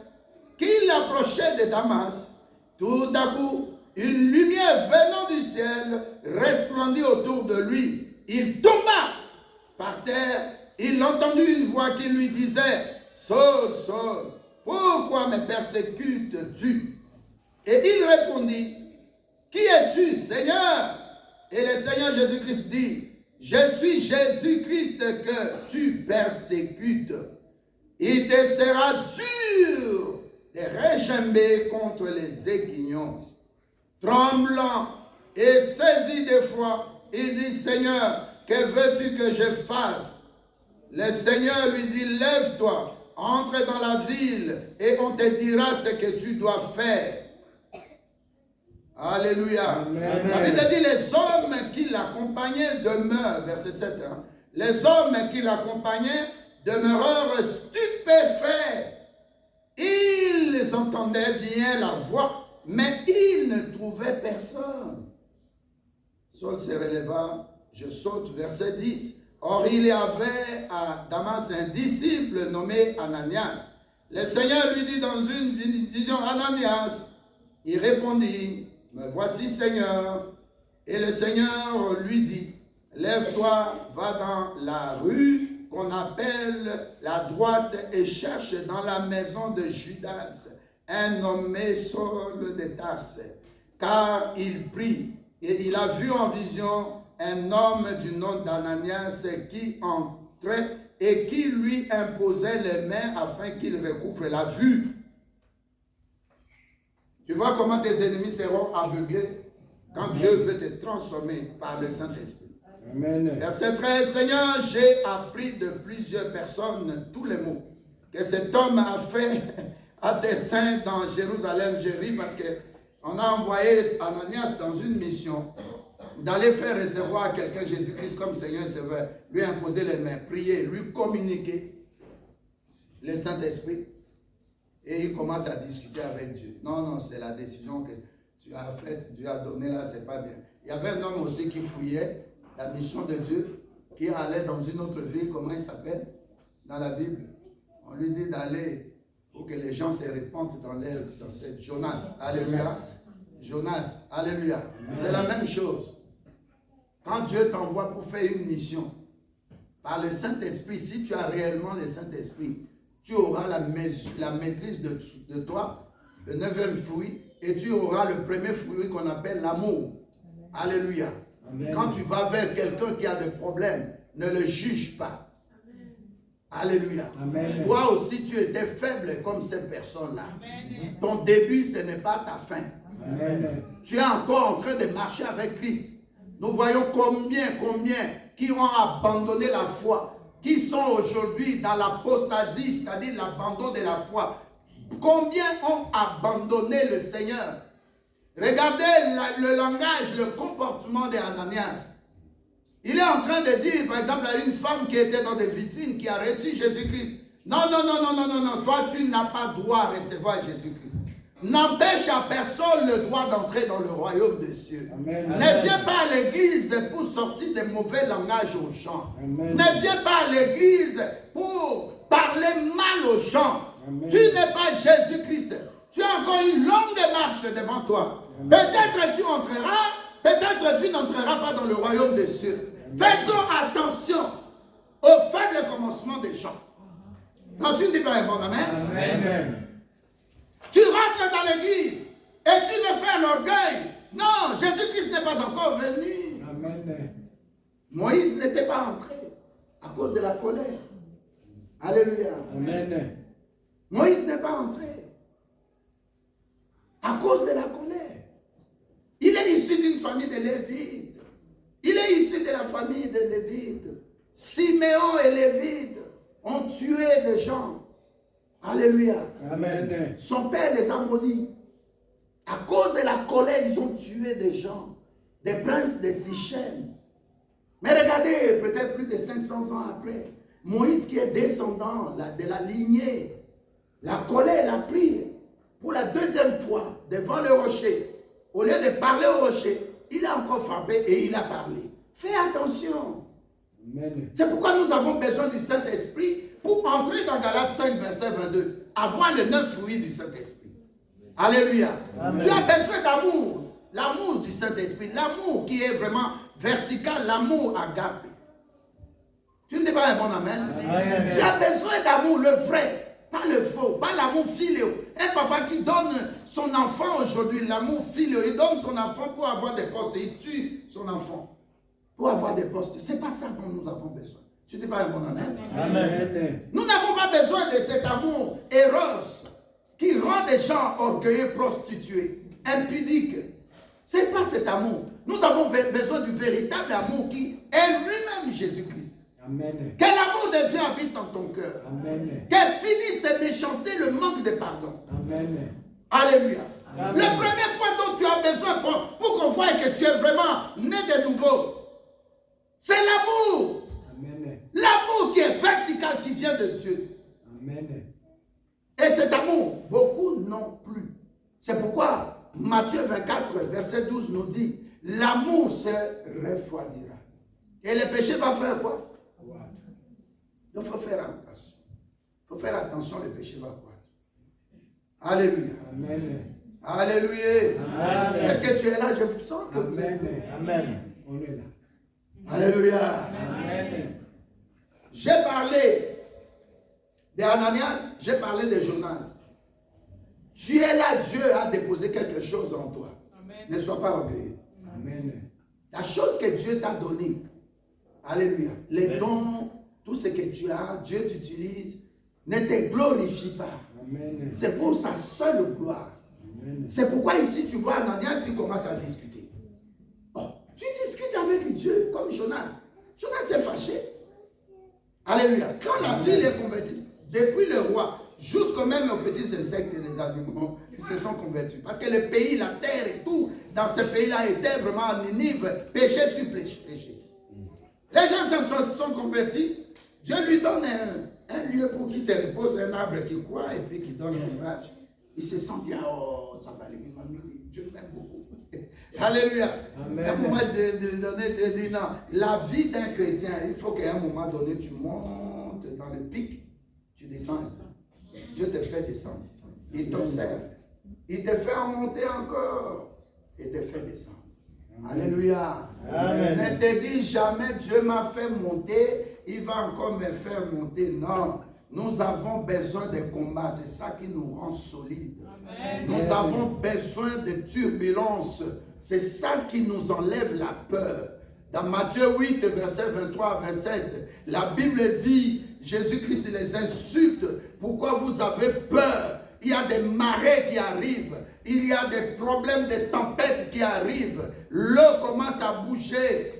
qu'il approchait de Damas, tout à coup, une lumière venant du ciel resplendit autour de lui. Il tomba par terre. Il entendit une voix qui lui disait, Saul, Saul, pourquoi me persécutes-tu? Et il répondit, qui es-tu, Seigneur? Et le Seigneur Jésus-Christ dit, je suis Jésus-Christ que tu persécutes. Il te sera dur de regimber contre les aiguillons. Tremblant et saisi d'effroi, il dit, Seigneur, que veux-tu que je fasse? Le Seigneur lui dit, lève-toi, entre dans la ville et on te dira ce que tu dois faire. Alléluia. Amen. La Bible dit, les hommes qui l'accompagnaient demeurent, verset 7, hein, les hommes qui l'accompagnaient demeurèrent stupéfaits. Ils entendaient bien la voix, mais ils ne trouvaient personne. Saul se releva, je saute, verset 10. Or, il y avait à Damas un disciple nommé Ananias. Le Seigneur lui dit dans une vision, Ananias. Il répondit, me voici Seigneur. Et le Seigneur lui dit, lève-toi, va dans la rue qu'on appelle la droite et cherche dans la maison de Judas un nommé Saul de Tarse. Car il prie et il a vu en vision un homme du nom d'Ananias qui entrait et qui lui imposait les mains afin qu'il recouvre la vue. Tu vois comment tes ennemis seront aveuglés quand Dieu veut te transformer par le Saint-Esprit. Amen. Verset 13, Seigneur, j'ai appris de plusieurs personnes tous les mots que cet homme a fait à tes saints dans Jérusalem. J'ai ri parce qu'on a envoyé Ananias dans une mission d'aller faire recevoir à quelqu'un Jésus-Christ comme Seigneur et Sauveur, lui imposer les mains, prier, lui communiquer le Saint-Esprit. Et il commence à discuter avec Dieu. Non, non, c'est la décision que tu as faite, Dieu a donnée là, c'est pas bien. Il y avait un homme aussi qui fouillait la mission de Dieu, qui allait dans une autre ville, comment il s'appelle dans la Bible. On lui dit d'aller pour que les gens se répandent dans cette Jonas. Alléluia. Jonas. Alléluia. C'est la même chose. Quand Dieu t'envoie pour faire une mission, par le Saint-Esprit, si tu as réellement le Saint-Esprit, tu auras la maîtrise de toi, le 9e fruit, et tu auras le premier fruit qu'on appelle l'amour. Alléluia. Amen. Quand tu vas vers quelqu'un qui a des problèmes, ne le juge pas. Alléluia. Amen. Toi aussi, tu étais faible comme cette personne-là. Ton début, ce n'est pas ta fin. Amen. Tu es encore en train de marcher avec Christ. Nous voyons combien qui ont abandonné la foi, qui sont aujourd'hui dans l'apostasie, c'est-à-dire l'abandon de la foi. Combien ont abandonné le Seigneur? Regardez le langage, le comportement d'Ananias. Il est en train de dire, par exemple, à une femme qui était dans des vitrines, qui a reçu Jésus-Christ. Non, toi tu n'as pas droit à recevoir Jésus-Christ. N'empêche à personne le droit d'entrer dans le royaume des cieux. Amen. Ne viens pas à l'église pour sortir des mauvais langages aux gens. Amen. Ne viens pas à l'église pour parler mal aux gens. Amen. Tu n'es pas Jésus-Christ. Tu as encore une longue marche devant toi. Peut-être tu entreras, peut-être tu n'entreras pas dans le royaume des cieux. Faisons attention au faible commencement des gens. Quand tu ne dis pas un bon amen. Amen. Tu rentres dans l'église et tu veux faire l'orgueil. Non, Jésus-Christ n'est pas encore venu. Amen. Moïse n'était pas entré à cause de la colère. Alléluia. Amen. Moïse n'est pas entré à cause de la colère. Il est issu d'une famille de Lévites. Il est issu de la famille de Lévites. Siméon et Lévites ont tué des gens. Alléluia. Amen. Son père les a maudits. À cause de la colère, ils ont tué des gens. Des princes de Sichem. Mais regardez, peut-être plus de 500 ans après, Moïse qui est descendant de la lignée, la colère l'a pris pour la deuxième fois devant le rocher. Au lieu de parler au rocher, il a encore frappé et il a parlé. Fais attention. Amen. C'est pourquoi nous avons besoin du Saint-Esprit pour entrer dans Galates 5, verset 22. Avoir les 9 fruits du Saint-Esprit. Alléluia. Amen. Tu as besoin d'amour. L'amour du Saint-Esprit. L'amour qui est vraiment vertical. L'amour agape. Tu ne dis pas un bon amen? Amen. Tu as besoin d'amour, le vrai. Pas le faux. Pas l'amour philéo. Un papa qui donne son enfant aujourd'hui, l'amour filial, il donne son enfant pour avoir des postes, il tue son enfant pour avoir des postes. Ce n'est pas ça dont nous avons besoin. Tu dis pas un bon amen? Amen. Nous n'avons pas besoin de cet amour éros qui rend des gens orgueilleux, prostitués, impudiques. Ce n'est pas cet amour. Nous avons besoin du véritable amour qui est lui-même Jésus-Christ. Amen. Que l'amour de Dieu habite dans ton cœur. Amen. Qu'elle finisse de méchanceté, le manque de pardon. Amen. Alléluia. Amen. Le premier point dont tu as besoin pour qu'on voie que tu es vraiment né de nouveau, c'est l'amour. Amen. L'amour qui est vertical, qui vient de Dieu. Amen. Et cet amour, beaucoup n'ont plus. C'est pourquoi Matthieu 24, verset 12 nous dit, l'amour se refroidira. Et le péché va faire quoi? Il faut faire attention. Il faut faire attention, le péché va croître. Alléluia. Amen. Alléluia. Amen. Est-ce que tu es là? Je sens que vous êtes. Amen. Amen. On est là. Alléluia. Amen. J'ai parlé d'Ananias, j'ai parlé de Jonas. Tu es là, Dieu a déposé quelque chose en toi. Amen. Ne sois pas orgueilleux. Amen. La chose que Dieu t'a donnée, alléluia, les dons, tout ce que tu as, Dieu t'utilise, ne te glorifie pas. Amen. C'est pour sa seule gloire. Amen. C'est pourquoi ici tu vois Ananias, il commence à discuter. Oh, tu discutes avec Dieu comme Jonas. Jonas s'est fâché. Alléluia. Quand la ville est convertie, depuis le roi, jusqu'au même aux petits insectes et les animaux, ils se sont convertis. Parce que le pays, la terre et tout, dans ce pays-là était vraiment en Ninive, péché sur péché. Les gens se sont convertis. Dieu lui donne un lieu pour qu'il se repose, un arbre qui croît et puis qui donne l'ombrage. Il se sent bien. Oh, ça va aller, Dieu m'aime beaucoup. Alléluia. Amen. À un moment donné, Dieu dit non. La vie d'un chrétien, il faut qu'à un moment donné, tu montes dans le pic, tu descends. Dieu te fait descendre. Il t'observe. Il te fait en monter encore. Et te fait descendre. Alléluia. Amen. Ne te dis jamais Dieu m'a fait monter, il va encore me faire monter. Non. Nous avons besoin de combats. C'est ça qui nous rend solides. Amen. Nous avons besoin de turbulences. C'est ça qui nous enlève la peur. Dans Matthieu 8, verset 23 à 27, la Bible dit, Jésus-Christ les insulte. Pourquoi vous avez peur? Il y a des marées qui arrivent. Il y a des problèmes, des tempêtes qui arrivent. L'eau commence à bouger.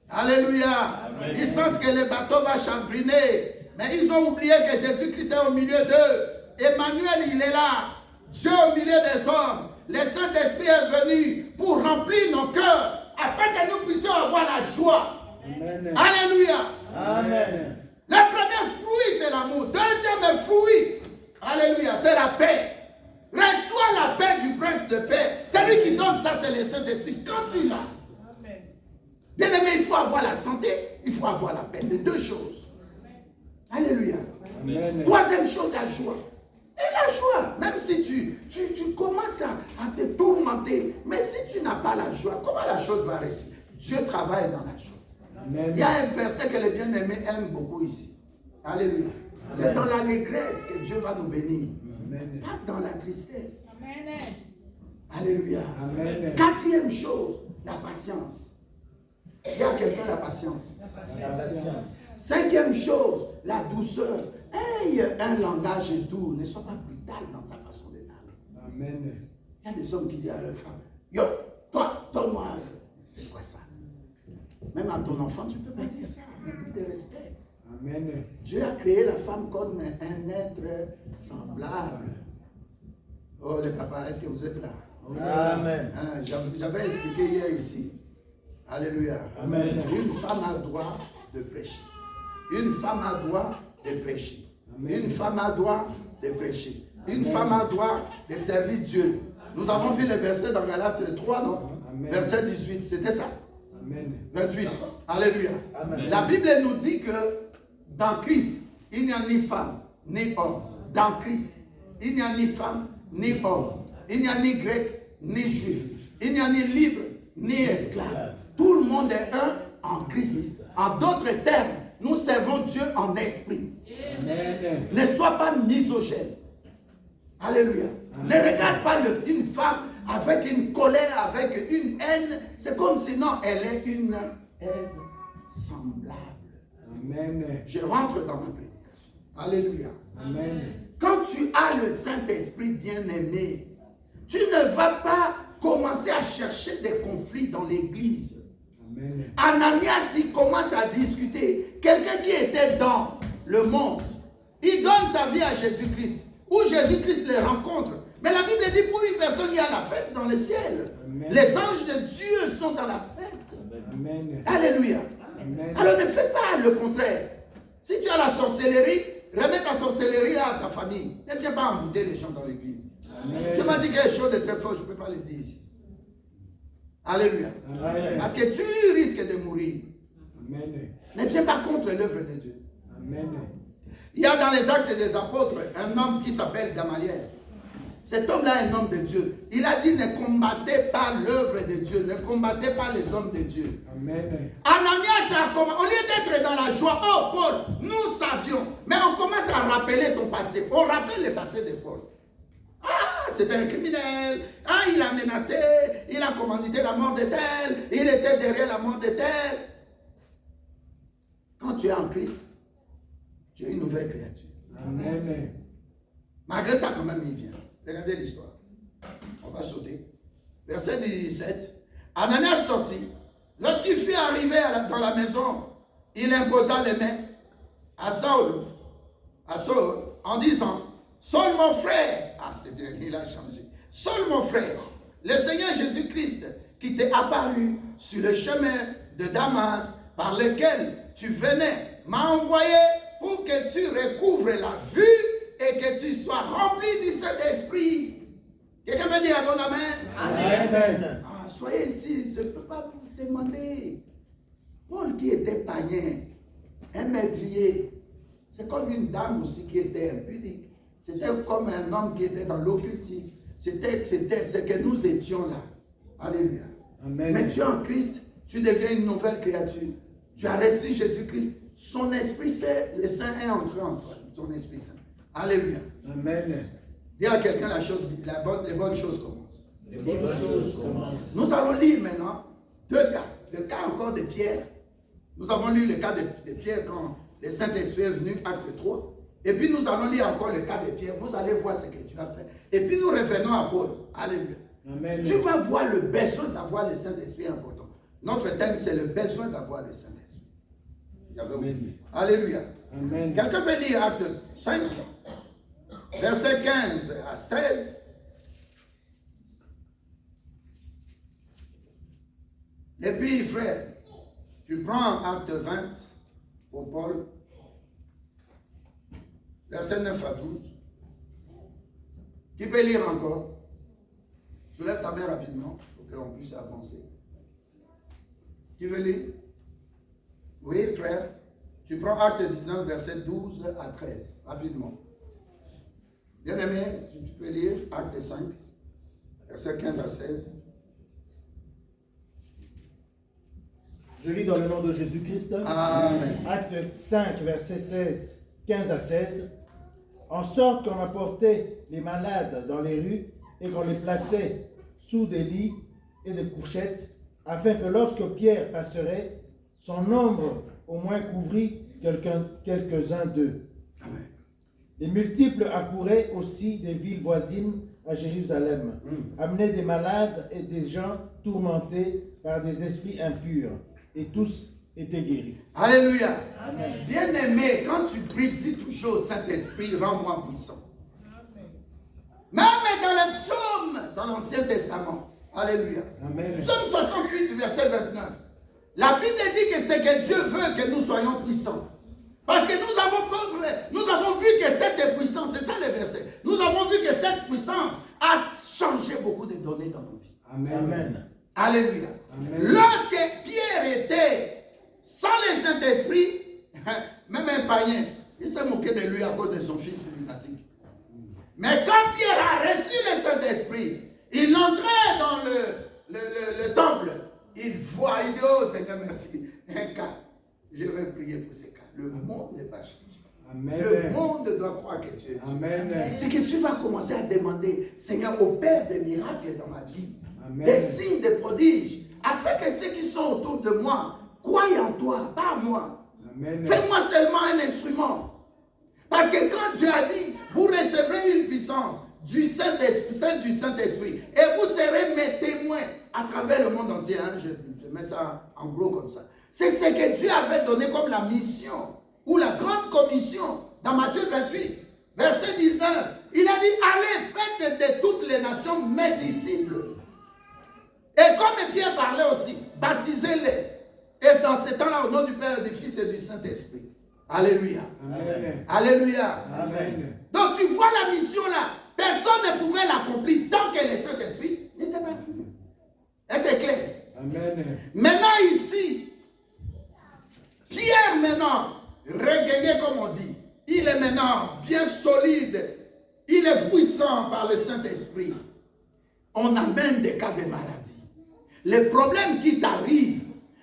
Alléluia. Amen. Ils sentent que le bateau va chaviriner. Mais ils ont oublié que Jésus-Christ est au milieu d'eux. Emmanuel, il est là. Dieu au milieu des hommes. Le Saint-Esprit est venu pour remplir nos cœurs, afin que nous puissions avoir la joie. Amen. Alléluia. Amen. Le premier fruit, c'est l'amour. Deuxième fruit, alléluia, c'est la paix. Reçois la paix du prince de paix. C'est lui qui donne ça, c'est le Saint-Esprit. Quand tu l'as, Amen. bien aimé, il faut avoir la santé, il faut avoir la paix. Les deux choses. Alléluia. Amen. Troisième chose, la joie. Et la joie, même si tu commences à te tourmenter, mais si tu n'as pas la joie, comment la chose va réussir? Dieu travaille dans la joie. Amen. Il y a un verset que les bien-aimés aiment beaucoup ici. Alléluia. C'est dans l'allégresse que Dieu va nous bénir. Amen. Pas dans la tristesse. Amen. Alléluia. Amen. Quatrième chose, la patience. Il y a quelqu'un la patience. La patience. Cinquième chose, la douceur. Aie un langage doux. Ne sois pas brutal dans sa façon de parler. Amen. Il y a des hommes qui disent à leur femme, yo, toi, donne-moi. C'est quoi ça? Même à ton enfant, tu ne peux pas dire ça. Il y a plus de respect. Amen. Dieu a créé la femme comme un être semblable. Oh, les papas, est-ce que vous êtes là? Amen. Hein, j'avais expliqué hier ici. Alléluia. Amen. Une femme a droit de prêcher. Une femme a droit de prêcher. Amen. Une femme a droit de prêcher. Une femme a droit de servir Dieu. Nous avons vu le verset dans Galates 3, non? Amen. Verset 18, c'était ça. Amen. 28. Alléluia. Amen. La Bible nous dit que dans Christ, il n'y a ni femme, ni homme. Dans Christ, il n'y a ni femme, ni homme. Il n'y a ni grec, ni juif. Il n'y a ni libre, ni esclave. Tout le monde est un en Christ. En d'autres termes, nous servons Dieu en esprit. Amen. Ne sois pas misogyne. Alléluia. Ne regarde pas une femme avec une colère, avec une haine. C'est comme si non, elle est une aide semblable. Amen. Je rentre dans ma prédication. Alléluia. Amen. Quand tu as le Saint-Esprit bien-aimé, tu ne vas pas commencer à chercher des conflits dans l'église. Amen. Ananias, il commence à discuter. Quelqu'un qui était dans le monde, il donne sa vie à Jésus-Christ. Où Jésus-Christ les rencontre. Mais la Bible dit pour une personne, il y a la fête dans le ciel. Amen. Les anges de Dieu sont dans la fête. Amen. Alléluia. Amen. Alors ne fais pas le contraire. Si tu as la sorcellerie, remets ta sorcellerie là à ta famille. Ne viens pas envoûter les gens dans l'église. Amen. Tu m'as dit quelque chose de très fort, je ne peux pas le dire ici. Alléluia. Amen. Parce que tu risques de mourir. Amen. Ne viens pas contre l'œuvre de Dieu. Amen. Il y a dans les actes des apôtres un homme qui s'appelle Gamaliel. Cet homme-là est un homme de Dieu. Il a dit ne combattez pas l'œuvre de Dieu, ne combattez pas les hommes de Dieu. Amen. Ananias a commencé, au lieu d'être dans la joie, oh Paul, nous savions, mais on commence à rappeler ton passé. On rappelle le passé de Paul. Ah, c'était un criminel. Ah, il a menacé, il a commandité la mort de tel, il était derrière la mort de tel. Quand tu es en Christ, tu es une nouvelle créature. Amen. Malgré ça, quand même, il vient. Regardez l'histoire. On va sauter. Verset 17. Ananias sortit. Lorsqu'il fut arrivé dans la maison, il imposa les mains à Saul, en disant, Saul mon frère, ah c'est bien, il a changé. Saul mon frère, le Seigneur Jésus-Christ qui t'est apparu sur le chemin de Damas par lequel tu venais, m'a envoyé pour que tu recouvres la vue et que tu sois rempli du Saint-Esprit. Quelqu'un peut dire bon amen? Amen. Ah, soyez ici, je ne peux pas vous demander. Paul qui était païen, un maîtrier, c'est comme une dame aussi qui était impudique. C'était comme un homme qui était dans l'occultisme. C'était ce que nous étions là. Alléluia. Amen. Mais tu es en Christ, tu deviens une nouvelle créature. Tu as reçu Jésus-Christ. Son Esprit Saint, le Saint est entré en toi. Son Esprit Saint. Alléluia. Amen. Dis à quelqu'un les bonnes choses commencent. Les bonnes choses commencent. Nous allons lire maintenant 2 cas. Le cas encore de Pierre. Nous avons lu le cas de Pierre quand le Saint-Esprit est venu, acte 3. Et puis nous allons lire encore le cas de Pierre. Vous allez voir ce que tu as fait. Et puis nous revenons à Paul. Alléluia. Amen. Tu vas voir le besoin d'avoir le Saint-Esprit important. Notre thème, c'est le besoin d'avoir le Saint-Esprit. Amen. Alléluia. Amen. Quelqu'un peut lire acte 5, verset 15 à 16. Et puis, frère, tu prends acte 20 pour Paul, verset 9 à 12. Qui peut lire encore? Tu lèves ta main rapidement pour qu'on puisse avancer. Qui veut lire? Oui, frère. Tu prends acte 19, verset 12 à 13, rapidement. Bien aimé, si tu peux lire acte 5, verset 15 à 16. Je lis dans le nom de Jésus-Christ. Amen. Acte 5, verset 16, 15 à 16. En sorte qu'on apportait les malades dans les rues et qu'on les plaçait sous des lits et des couchettes, afin que lorsque Pierre passerait, son ombre au moins couvrit quelques-uns d'eux. Amen. Les multiples accouraient aussi des villes voisines à Jérusalem, amenaient des malades et des gens tourmentés par des esprits impurs, et tous étaient guéris. Alléluia. Amen. Bien-aimé, quand tu pries, dis toujours Saint-Esprit, rends-moi puissant. Même dans les psaumes, dans l'Ancien Testament. Alléluia. Amen. Psaume 68, verset 29. La Bible dit que c'est que Dieu veut que nous soyons puissants. Parce que nous avons vu que cette puissance, c'est ça le verset, nous avons vu que cette puissance a changé beaucoup de données dans nos vies. Amen. Amen. Alléluia. Amen. Lorsque Pierre était sans le Saint-Esprit, même un païen, il s'est moqué de lui à cause de son fils lunatique. Mais quand Pierre a reçu le Saint-Esprit, il entrait dans le temple. Il voit, il dit, oh Seigneur, merci. Un cas, je vais prier pour ces cas. Le monde n'est pas changé. Amen. Le monde doit croire que tu es Dieu. Amen. C'est que tu vas commencer à demander, Seigneur, opère des miracles dans ma vie, Amen. des signes, des prodiges, afin que ceux qui sont autour de moi croient en toi, pas en moi. Amen. Fais-moi seulement un instrument. Parce que quand Dieu a dit, vous recevrez une puissance du Saint-Esprit, celle du Saint-Esprit, et vous serez mes témoins à travers le monde entier. Hein, je mets ça en gros comme ça. C'est ce que Dieu avait donné comme la mission, ou la grande commission, dans Matthieu 28, verset 19. Il a dit, allez, faites de toutes les nations mes disciples. Et comme Pierre parlait aussi, baptisez-les. Et dans ce temps-là, au nom du Père, du Fils et du Saint-Esprit. Alléluia. Amen. Alléluia. Amen. Donc tu vois la mission là. Personne ne pouvait l'accomplir tant que le Saint-Esprit n'était pas venu. Et c'est clair. Amen. Maintenant ici, Pierre maintenant, regagné comme on dit, il est maintenant bien solide. Il est puissant par le Saint-Esprit. On amène des cas de maladie. Les problèmes qui t'arrivent,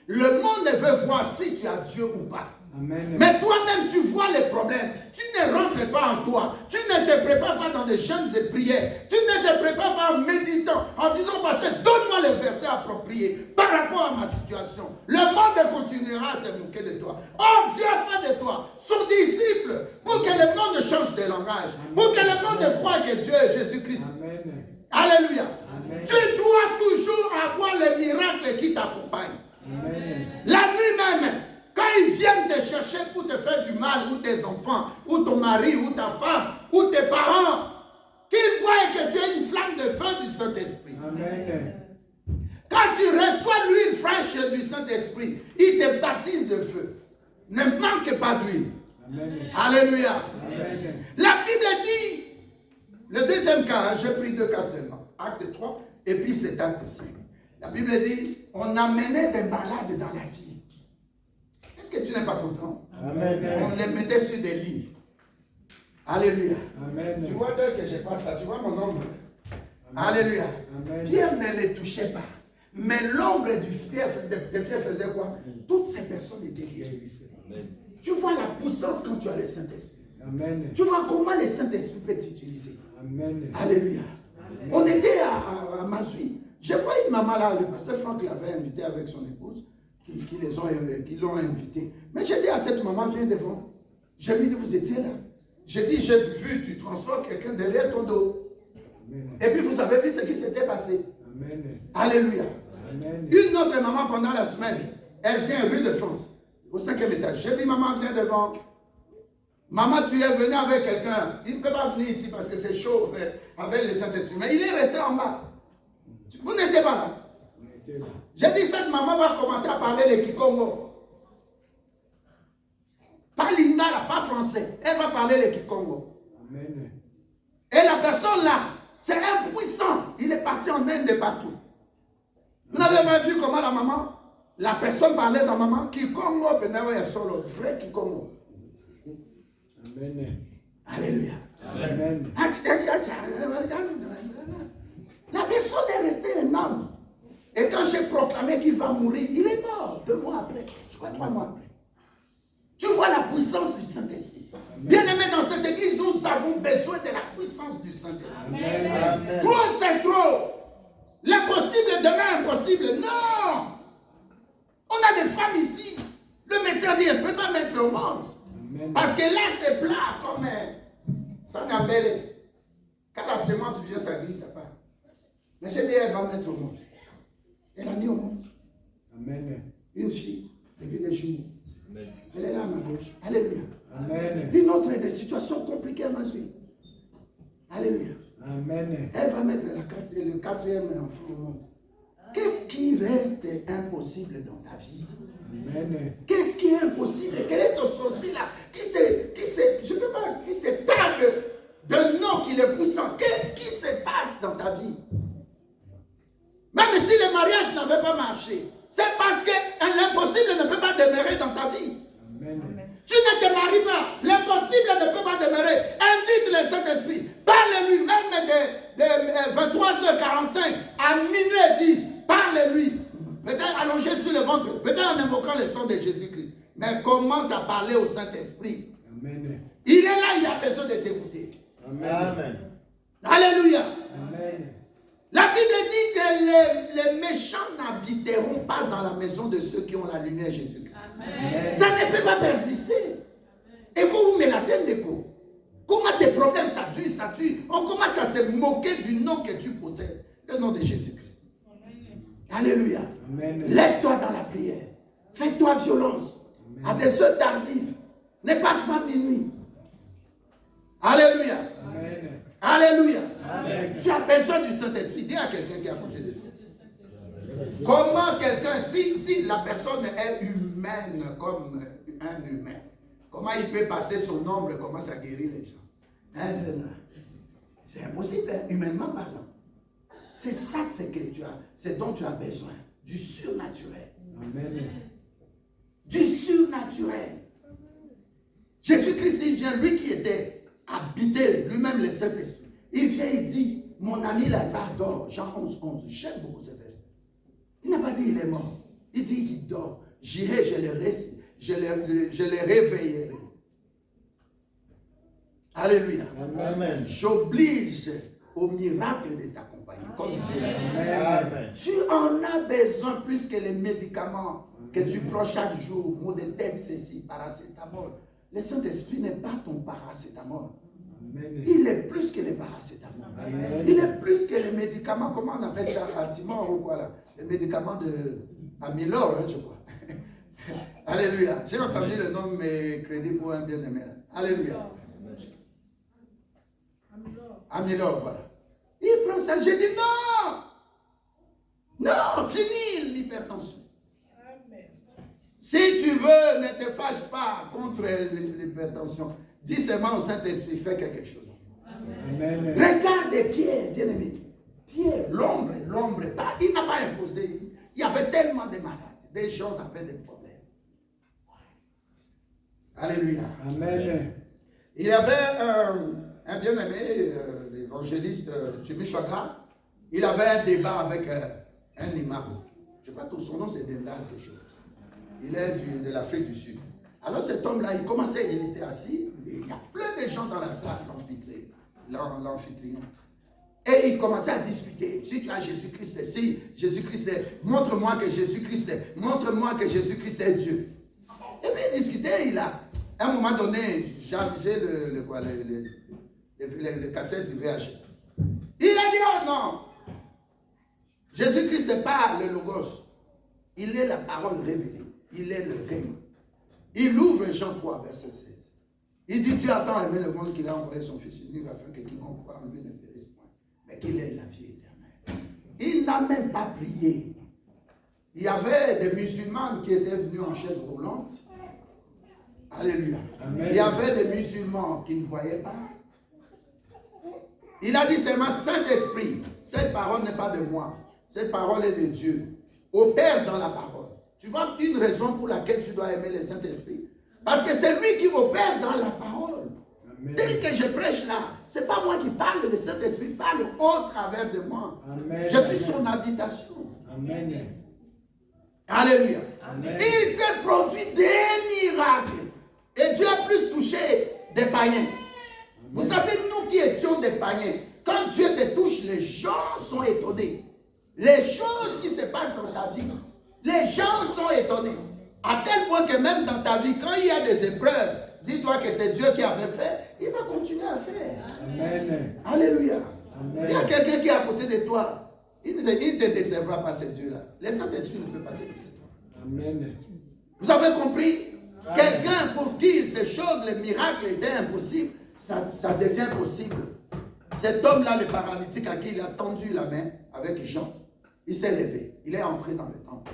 le monde ne veut voir si tu as Dieu ou pas. Amen. Mais toi-même, tu vois les problèmes. Tu ne rentres pas en toi. Tu ne te prépares pas dans des jeûnes et prières. Tu ne te prépares pas en méditant, en disant, pasteur, donne-moi les versets appropriés par rapport à ma situation. Le monde continuera à se moquer de toi. Oh, Dieu a fait de toi son disciple pour que le monde change de langage. Pour que le monde croie que Dieu est Jésus-Christ. Amen. Alléluia. Amen. Tu dois toujours avoir les miracles qui t'accompagnent. Amen. La nuit même, quand ils viennent te chercher pour te faire du mal, ou tes enfants, ou ton mari, ou ta femme, ou tes parents, qu'ils voient que tu as une flamme de feu du Saint-Esprit. Amen. Quand tu reçois l'huile fraîche du Saint-Esprit, il te baptise de feu. Ne manque pas d'huile. Amen. Alléluia. Amen. La Bible dit, le deuxième cas, j'ai pris 2 cas seulement, acte 3, et puis c'est acte 5. La Bible dit, on amenait des malades dans la vie. Est-ce que tu n'es pas content? Amen. On les mettait sur des lits. Alléluia. Amen. Tu vois tel que je passe là, tu vois mon ombre. Alléluia. Amen. Pierre ne les touchait pas. Mais l'ombre de Pierre faisait quoi? Toutes ces personnes étaient guéries. Tu vois la puissance quand tu as le Saint-Esprit. Amen. Tu vois comment le Saint-Esprit peut t'utiliser. Amen. Alléluia. On était à Mazui. Je vois une maman là, le pasteur Franck l'avait invité avec son épouse, qui l'ont invité. Mais j'ai dit à cette maman, viens devant. Je lui ai dit, vous étiez là. J'ai dit, j'ai vu, tu transportes quelqu'un derrière ton dos. Amen. Et puis vous avez vu ce qui s'était passé. Amen. Alléluia. Amen. Une autre maman pendant la semaine, elle vient rue de France, au 5e étage. J'ai dit, maman, viens devant. Maman, tu es venu avec quelqu'un. Il ne peut pas venir ici parce que c'est chaud avec le Saint-Esprit. Mais il est resté en bas. Vous n'étiez pas là. J'ai dit, cette maman va commencer à parler le Kikongo. Pas lingala, pas français. Elle va parler le Kikongo. Amen. Et la personne là, c'est un puissant. Il est parti en Inde de partout. Vous n'avez pas vu comment la maman, la personne parlait dans maman, Kikongo, c'est solo, vrai Kikongo. Amen. Alléluia. Amen. La personne est restée un homme. Et quand j'ai proclamé qu'il va mourir, il est mort 2 mois après. Je crois 3 mois après. Tu vois la puissance du Saint-Esprit. Bien-aimés, dans cette église, nous avons besoin de la puissance du Saint-Esprit. Amen. Trop, c'est trop. L'impossible demeure impossible. Non. On a des femmes ici. Le médecin dit, elle ne peut pas mettre au monde. Amen. Parce que là, c'est plat comme ça n'a mêlé. Quand la semence vient, ça glisse, ça part. Mais j'ai dit, elle va mettre au monde. Elle a mis au monde Amen. une fille, depuis des jumeaux. Elle est là à ma gauche. Alléluia. Amen. Une autre des situations compliquées à ma vie. Alléluia. Amen. Elle va mettre le 4e enfant au monde. Qu'est-ce qui reste impossible dans ta vie? Amen. Qu'est-ce qui est impossible? Quel est ce sorcier-là je ne peux pas, qui se targue d'un nom qui est puissant? Qu'est-ce qui se passe dans ta vie? Même si le mariage n'avait pas marché, c'est parce que l'impossible ne peut pas demeurer dans ta vie. Amen. Tu ne te maries pas, l'impossible ne peut pas demeurer. Invite le Saint-Esprit, parle-lui même de 23h45 à minuit 10, parle-lui. Peut-être allongé sur le ventre, peut-être en invoquant le sang de Jésus-Christ. Mais commence à parler au Saint-Esprit. Amen. Il est là, il a besoin de t'écouter. Amen. Alléluia. Amen. La Bible dit que les méchants n'habiteront pas dans la maison de ceux qui ont la lumière Jésus-Christ. Amen. Ça ne peut pas persister. Et quand vous me l'attendez, comment tes problèmes ça tue. On commence à se moquer du nom que tu possèdes, le nom de Jésus-Christ. Alléluia. Amen. Lève-toi dans la prière. Fais-toi violence. À des heures tardives. Ne passe pas minuit. Alléluia. Amen. Alléluia. Amen. Tu as besoin du Saint-Esprit. Dis à quelqu'un qui est à côté de toi. Comment quelqu'un, si la personne est humaine comme un humain, comment il peut passer son ombre et commencer à guérir les gens? Hein, c'est impossible, hein, humainement parlant. C'est ça c'est dont tu as besoin. Du surnaturel. Amen. Du surnaturel. Jésus-Christ, il vient, lui qui était habité, lui-même le Saint-Esprit. Il vient, il dit, mon ami Lazare dort. Jean 11, 11. J'aime beaucoup ce verset. Il n'a pas dit il est mort. Il dit qu'il dort. J'irai, je les réveillerai. Alléluia. Amen. J'oblige au miracle de t'accompagner. Comme Dieu. Amen. Tu en as besoin plus que les médicaments que tu prends chaque jour. Maux de tête, ceci, paracétamol. Le Saint-Esprit n'est pas ton paracétamol. Amen. Il est plus que les paracétamol. Amen. Il est plus que les médicaments. Comment on appelle ça? Altimor ou quoi là? Les médicaments de Amylor, hein, je crois. Alléluia. J'ai entendu le nom de mes crédits pour un bien-aimé. Alléluia. Amylor, voilà. Il prend ça. J'ai dit non. Non, fini l'hypertension. Si tu veux, ne te fâche pas contre l'hypertension. Dis seulement au Saint-Esprit, fais quelque chose. Amen. Regarde Pierre, bien-aimé. Pierre, l'ombre, il n'a pas imposé. Il y avait tellement de malades. Des gens avaient des problèmes. Alléluia. Amen. Il y avait un bien-aimé, l'évangéliste Jimmy Chakra. Il avait un débat avec un imam. Je ne sais pas tout son nom, c'est Dendal quelque chose. Il est de l'Afrique du Sud. Alors cet homme-là, il commençait, il était assis, et il y a plein de gens dans la salle, l'amphitryon. Et il commençait à discuter. Si tu as Jésus-Christ, si Jésus-Christ est, montre-moi que Jésus-Christ est, montre-moi que Jésus-Christ est Dieu. Et puis il discutait, à un moment donné, j'ai le cassette du VHS. Il a dit, oh non, Jésus-Christ n'est pas le Logos. Il est la parole révélée. Il est le Réma. Il ouvre Jean 3, verset 16. Il dit, Dieu a tant aimé le monde qu'il a envoyé son Fils unique afin que quiconque croit en lui ne périsse point, mais qu'il ait la vie éternelle. Il n'a même pas prié. Il y avait des musulmans qui étaient venus en chaise roulante. Alléluia. Amen. Il y avait des musulmans qui ne voyaient pas. Il a dit seulement, Saint-Esprit, cette parole n'est pas de moi. Cette parole est de Dieu. Opère dans la parole. Tu vois une raison pour laquelle tu dois aimer le Saint-Esprit? Parce que c'est lui qui opère dans la parole. Amen. Tel que je prêche là, ce n'est pas moi qui parle, le Saint-Esprit parle au travers de moi. Amen. Je suis son habitation. Amen. Alléluia. Amen. Il s'est produit des miracles. Et Dieu a plus touché des païens. Amen. Vous savez, nous qui étions des païens, quand Dieu te touche, les gens sont étonnés. Les choses qui se passent dans ta vie, les gens sont étonnés. À tel point que même dans ta vie, quand il y a des épreuves, dis-toi que c'est Dieu qui avait fait, il va continuer à faire. Amen. Alléluia. Amen. Il y a quelqu'un qui est à côté de toi. Il ne te décevra pas, ce Dieu-là. Le Saint-Esprit ne peut pas te décevoir. Amen. Vous avez compris? Quelqu'un pour qui ces choses, les miracles étaient impossibles, ça devient possible. Cet homme-là, le paralytique à qui il a tendu la main avec Jean, il s'est levé. Il est entré dans le temple.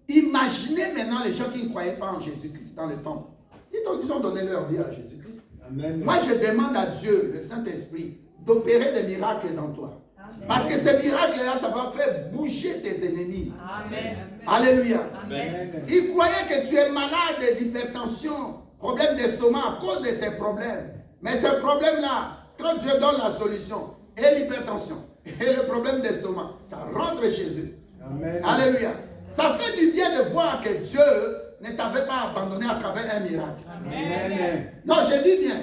Imaginez maintenant les gens qui ne croyaient pas en Jésus-Christ dans le temple. Ils ont donné leur vie à Jésus-Christ. Amen. Moi, je demande à Dieu, le Saint-Esprit, d'opérer des miracles dans toi. Amen. Parce que ces miracles-là, ça va faire bouger tes ennemis. Amen. Alléluia. Amen. Ils croyaient que tu es malade d'hypertension, problème d'estomac à cause de tes problèmes. Mais ce problème-là, quand Dieu donne la solution, et l'hypertension, et le problème d'estomac, ça rentre chez eux. Amen. Alléluia. Ça fait du bien de voir que Dieu ne t'avait pas abandonné à travers un miracle. Amen. Non, je dis bien.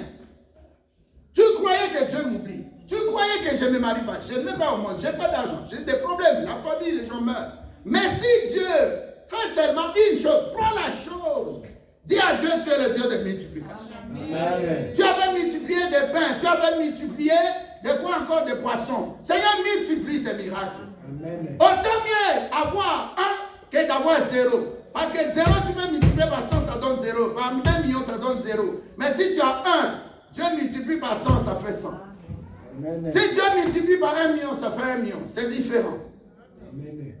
Tu croyais que Dieu m'oublie. Tu croyais que je ne me marie pas. Je ne vais pas au monde. Je n'ai pas d'argent. J'ai des problèmes. La famille, les gens meurent. Mais si Dieu fait seulement une chose, prends la chose. Dis à Dieu, tu es le Dieu de multiplication. Amen. Tu avais multiplié des pains. Tu avais multiplié de quoi encore? Des poissons. Seigneur, multiplie ces miracles. Amen. Autant mieux avoir un que d'avoir zéro. Parce que zéro, tu peux multiplier par 100, ça donne zéro. Par 1 million, ça donne zéro. Mais si tu as un, Dieu multiplie par 100, ça fait 100. Amen. Si Dieu multiplie par 1 million, ça fait 1 million. C'est différent. Amen.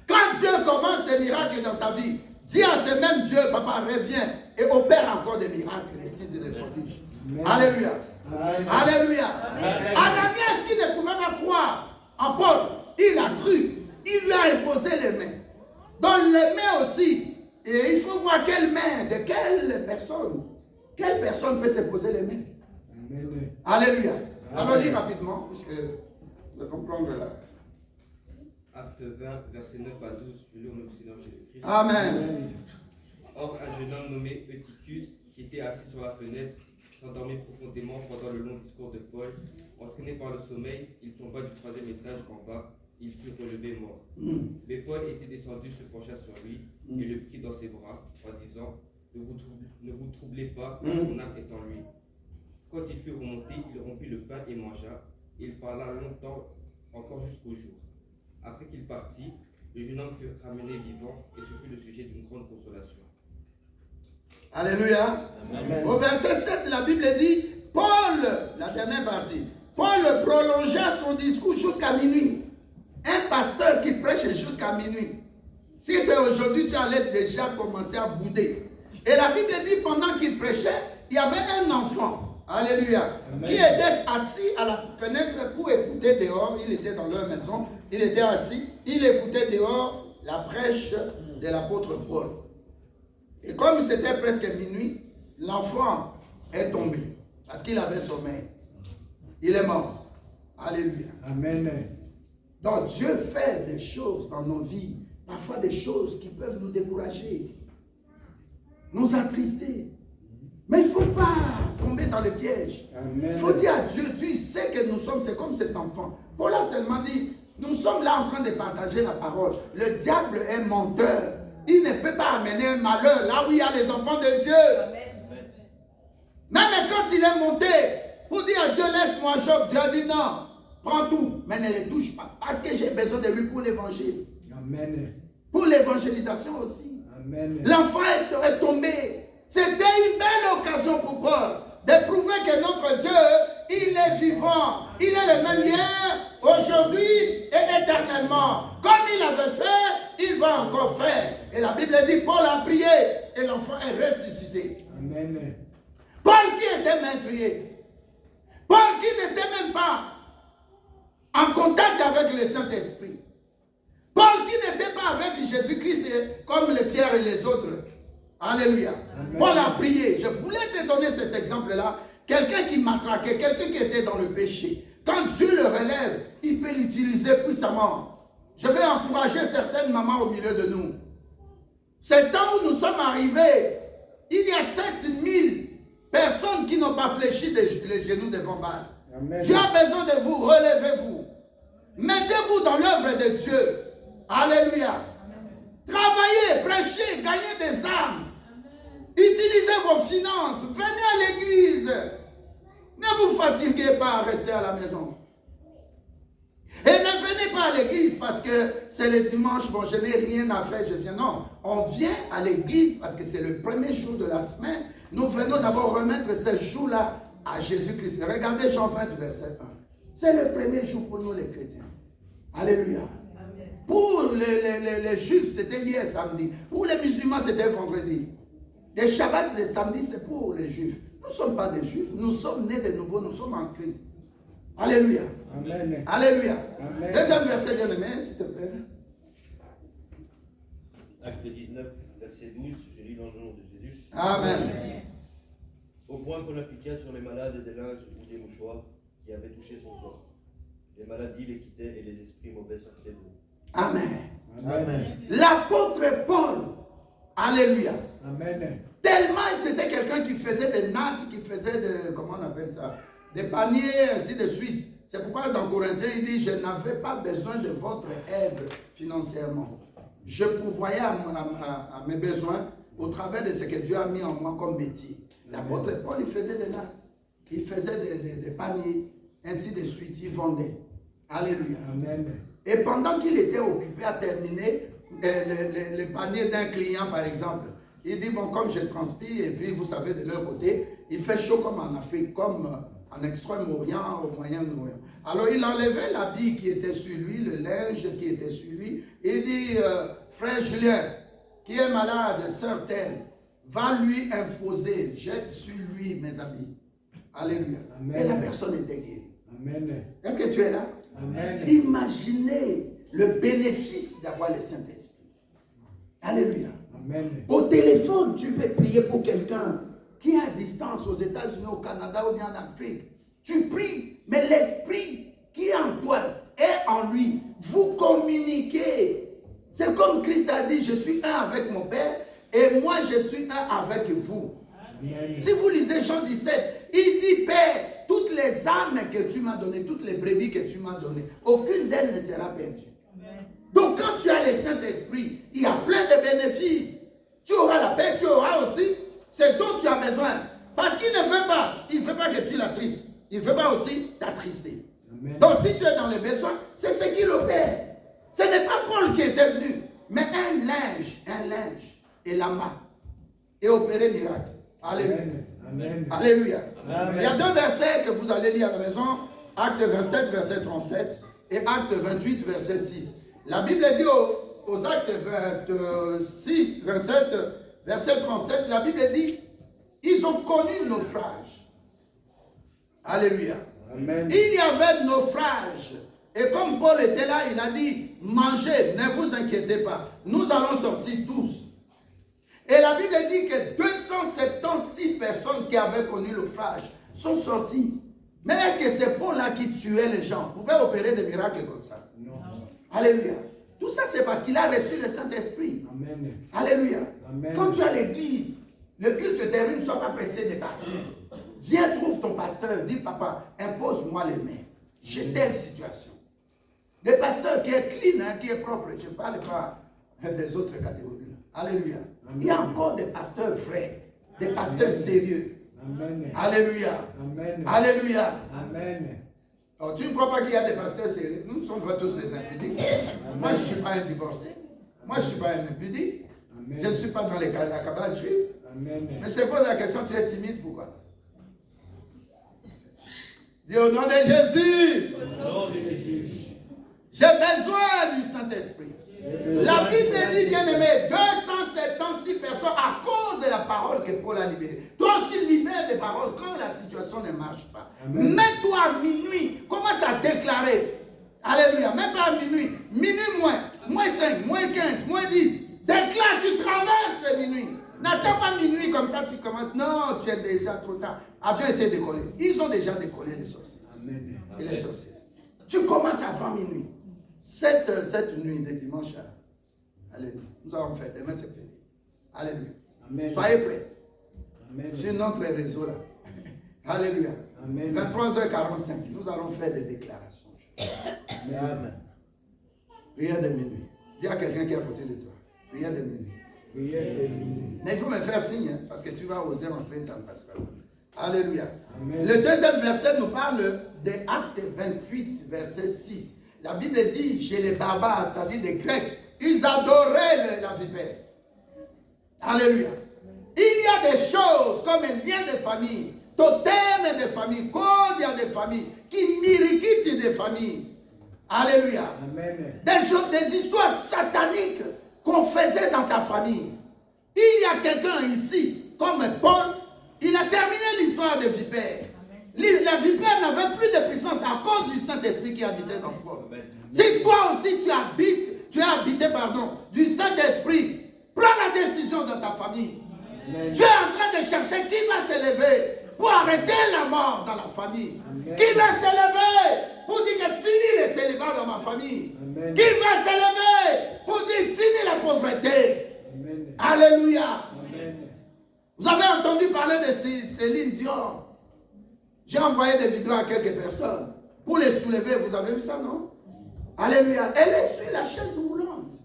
Quand Dieu commence des miracles dans ta vie, dis à ce même Dieu, papa, reviens et opère encore des miracles, des signes et des prodiges. Amen. Alléluia. Amen. Alléluia. Amen. Ananias qui ne pouvait pas croire en Paul, il a cru. Il lui a imposé les mains. Dans les mains aussi. Et il faut voir quelle main, de quelle personne. Quelle personne peut te poser les mains? Amen. Alléluia. Amen. Alors lis rapidement, puisque nous devons prendre là. Acte 20, versets 9 à 12, je lis au nom du Seigneur Jésus-Christ. Amen. Or, un jeune homme nommé Eutychus, qui était assis sur la fenêtre, s'endormit profondément pendant le long discours de Paul. Entraîné par le sommeil, il tomba du 3e étage en bas. Il fut relevé mort. Mais Paul était descendu, se pencha sur lui et le prit dans ses bras en disant, ne vous troublez pas, mon âme est en lui. Quand il fut remonté, il rompit le pain et mangea. Il parla longtemps, encore jusqu'au jour. Après qu'il partit, le jeune homme fut ramené vivant et ce fut le sujet d'une grande consolation. Alléluia. Amen. Au verset 7, la Bible dit, Paul, la dernière partie, Paul prolongea son discours jusqu'à minuit. Un pasteur qui prêche jusqu'à minuit. Si c'est aujourd'hui, tu allais déjà commencer à bouder. Et la Bible dit, pendant qu'il prêchait, il y avait un enfant, alléluia, Amen. qui était assis à la fenêtre pour écouter dehors. Il était dans leur maison, il était assis, il écoutait dehors la prêche de l'apôtre Paul. Et comme c'était presque minuit, l'enfant est tombé, parce qu'il avait sommeil. Il est mort. Alléluia. Amen. Donc Dieu fait des choses dans nos vies, parfois des choses qui peuvent nous décourager, nous attrister. Mais il ne faut pas tomber dans le piège. Amen. Il faut dire à Dieu, tu sais que nous sommes, c'est comme cet enfant. Paul a seulement dit, nous sommes là en train de partager la parole. Le diable est menteur. Il ne peut pas amener un malheur là où il y a les enfants de Dieu. Même quand il est monté pour dire à Dieu, laisse-moi Job, Dieu a dit non. Prends tout, mais ne les touche pas. Parce que j'ai besoin de lui pour l'évangile. Amen. Pour l'évangélisation aussi. Amen. L'enfant est tombé. C'était une belle occasion pour Paul de prouver que notre Dieu, il est vivant. Il est le même hier, aujourd'hui et éternellement. Comme il avait fait, il va encore faire. Et la Bible dit, Paul a prié et l'enfant est ressuscité. Amen. Paul qui était meurtrier. Paul qui n'était même pas en contact avec le Saint-Esprit. Paul qui n'était pas avec Jésus-Christ comme les Pierre et les autres. Alléluia. Amen. Paul a prié. Je voulais te donner cet exemple-là. Quelqu'un qui matraquait, quelqu'un qui était dans le péché. Quand Dieu le relève, il peut l'utiliser puissamment. Je vais encourager certaines mamans au milieu de nous. C'est temps où nous sommes arrivés, il y a 7000 personnes qui n'ont pas fléchi les genoux devant Baal. Amen. Dieu a besoin de vous, relevez-vous. Mettez-vous dans l'œuvre de Dieu. Alléluia. Travaillez, prêchez, gagnez des âmes. Utilisez vos finances. Venez à l'église. Ne vous fatiguez pas à rester à la maison. Et ne venez pas à l'église parce que c'est le dimanche, bon, je n'ai rien à faire, je viens. Non, on vient à l'église parce que c'est le premier jour de la semaine. Nous venons d'abord remettre ce jour-là à Jésus-Christ. Regardez Jean 20, verset 1. C'est le premier jour pour nous les chrétiens. Alléluia. Pour les juifs, c'était hier samedi. Pour les musulmans, c'était vendredi. Les Shabbats de samedi, c'est pour les juifs. Nous ne sommes pas des juifs. Nous sommes nés de nouveau. Nous sommes en Christ. Alléluia. Amen. Alléluia. Amen. Deuxième verset, bien-aimé, s'il te plaît. Acte 19, verset 12, je lis dans le nom de Jésus. Amen. Au point qu'on appliqua sur les malades des linges ou des mouchoirs qui avaient touché son corps. Les maladies les quittaient et les esprits mauvais sortaient d'eux. Amen. Amen. L'apôtre Paul Alléluia. Amen. Tellement c'était quelqu'un qui faisait des nattes, qui faisait de, comment on appelle ça, des paniers, ainsi de suite. C'est pourquoi dans Corinthiens, il dit, je n'avais pas besoin de votre aide financièrement. Je pourvoyais à mes besoins au travers de ce que Dieu a mis en moi comme métier. L'apôtre Paul, il faisait des nattes, il faisait des paniers, ainsi de suite, il vendait. Alléluia. Amen. Et pendant qu'il était occupé à terminer les paniers d'un client, par exemple, il dit, bon, comme je transpire, et puis vous savez, de leur côté, il fait chaud comme en Afrique, comme en Extrême-Orient, au Moyen-Orient. Alors il enlevait l'habit qui était sur lui, le linge qui était sur lui. Il dit, frère Julien, qui est malade, sœur telle, va lui imposer, jette sur lui mes habits. Alléluia. Amen. Et la personne était guérie. Amen. Est-ce que tu es là? Amen. Imaginez le bénéfice d'avoir le Saint-Esprit. Alléluia. Amen. Au téléphone, tu peux prier pour quelqu'un qui est à distance aux États-Unis, au Canada ou bien en Afrique. Tu pries, mais l'Esprit qui est en toi est en lui. Vous communiquez. C'est comme Christ a dit, je suis un avec mon Père et moi je suis un avec vous. Amen. Si vous lisez Jean 17, il dit, Père, toutes les âmes que tu m'as données, toutes les brebis que tu m'as données, aucune d'elles ne sera perdue. Donc quand tu as le Saint-Esprit, il y a plein de bénéfices. Tu auras la paix, tu auras aussi ce dont tu as besoin. Parce qu'il ne veut pas que tu l'attristes. Il ne veut pas aussi t'attrister. Amen. Donc si tu es dans les besoins, c'est ce qu'il opère. Ce n'est pas Paul qui était venu, mais un linge et la main et opérer miracle. Alléluia. Amen. Alléluia. Amen. Il y a deux versets que vous allez lire à la maison. Acte 27, verset 37 et Acte 28, verset 6. La Bible dit aux Actes 26, verset 37, la Bible dit, ils ont connu le naufrage. Alléluia. Amen. Il y avait naufrage. Et comme Paul était là, il a dit, mangez, ne vous inquiétez pas. Nous allons sortir tous. Et la Bible dit que 276 personnes qui avaient connu le naufrage sont sorties. Mais est-ce que c'est Paul-là qui tuait les gens? Vous pouvez opérer des miracles comme ça? Non. Alléluia. Tout ça, c'est parce qu'il a reçu le Saint-Esprit. Amen. Alléluia. Amen. Quand tu as l'église, le culte termine, ne sois pas pressé de partir. Viens, trouve ton pasteur, dis, papa, impose-moi les mains. J'ai telle situation. Des pasteurs qui est clean, hein, qui est propre, je ne parle pas des autres catégories. Alléluia. Amen. Il y a encore des pasteurs vrais, des pasteurs sérieux. Amen. Alléluia. Amen. Alléluia. Amen. Alors, tu ne crois pas qu'il y a des pasteurs sérieux? Nous ne sommes pas tous des impudiques. Moi, je ne suis pas un divorcé. Moi, je ne suis pas un impudique. Amen. Je ne suis pas dans la cabane juive. Amen. Mais je te pose la question, tu es timide, pourquoi? Dis au nom de Jésus. Nom de Jésus. J'ai besoin du Saint-Esprit. La Bible dit, bien aimé, 276 personnes à cause de la parole que Paul a libérée. Toi aussi, libère des paroles quand la situation ne marche pas. Amen. Mets-toi à minuit. Commence à déclarer. Alléluia. Même pas à minuit. Minuit moins 5, moins 15, moins 10. Déclare, tu traverses minuit. N'attends pas minuit comme ça, tu commences. Non, tu es déjà trop tard. Avion essaie de décoller. Ils ont déjà décollé les sorciers. Amen. Et les sorciers. Tu commences avant minuit. Cette nuit de dimanche, alléluia. Nous allons faire. Demain, c'est fini. Alléluia. Amen. Soyez prêts. Amen. Sur notre réseau là. Alléluia. Amen. 23h45, nous allons faire des déclarations. Amen. Prière de minuit. Dis à quelqu'un qui est à côté de toi. Prière de minuit. Prière de minuit. Mais il faut me faire signe, hein, parce que tu vas oser rentrer, ça ne passe pas. Alléluia. Amen. Le deuxième verset nous parle de Acte 28, verset 6. La Bible dit chez les barbares, c'est-à-dire des Grecs, ils adoraient la vipère. Alléluia. Il y a des choses comme un lien de famille, totem de famille, code de famille, qui miriquent des familles. Alléluia. Amen. Des histoires sataniques qu'on faisait dans ta famille. Il y a quelqu'un ici, comme Paul, il a terminé l'histoire de vipère. La vipère n'avait plus de puissance à cause du Saint-Esprit qui habitait dans Paul. Amen. Si toi aussi tu es habité du Saint-Esprit, prends la décision dans ta famille. Amen. Tu es en train de chercher qui va s'élever pour arrêter la mort dans la famille. Amen. Qui va s'élever pour dire que fini le célibat dans ma famille. Amen. Qui va s'élever pour dire fini la pauvreté. Amen. Alléluia. Amen. Vous avez entendu parler de Céline Dion. J'ai envoyé des vidéos à quelques personnes. Pour les soulever, vous avez vu ça, non? Alléluia. Elle est sur la chaise roulante.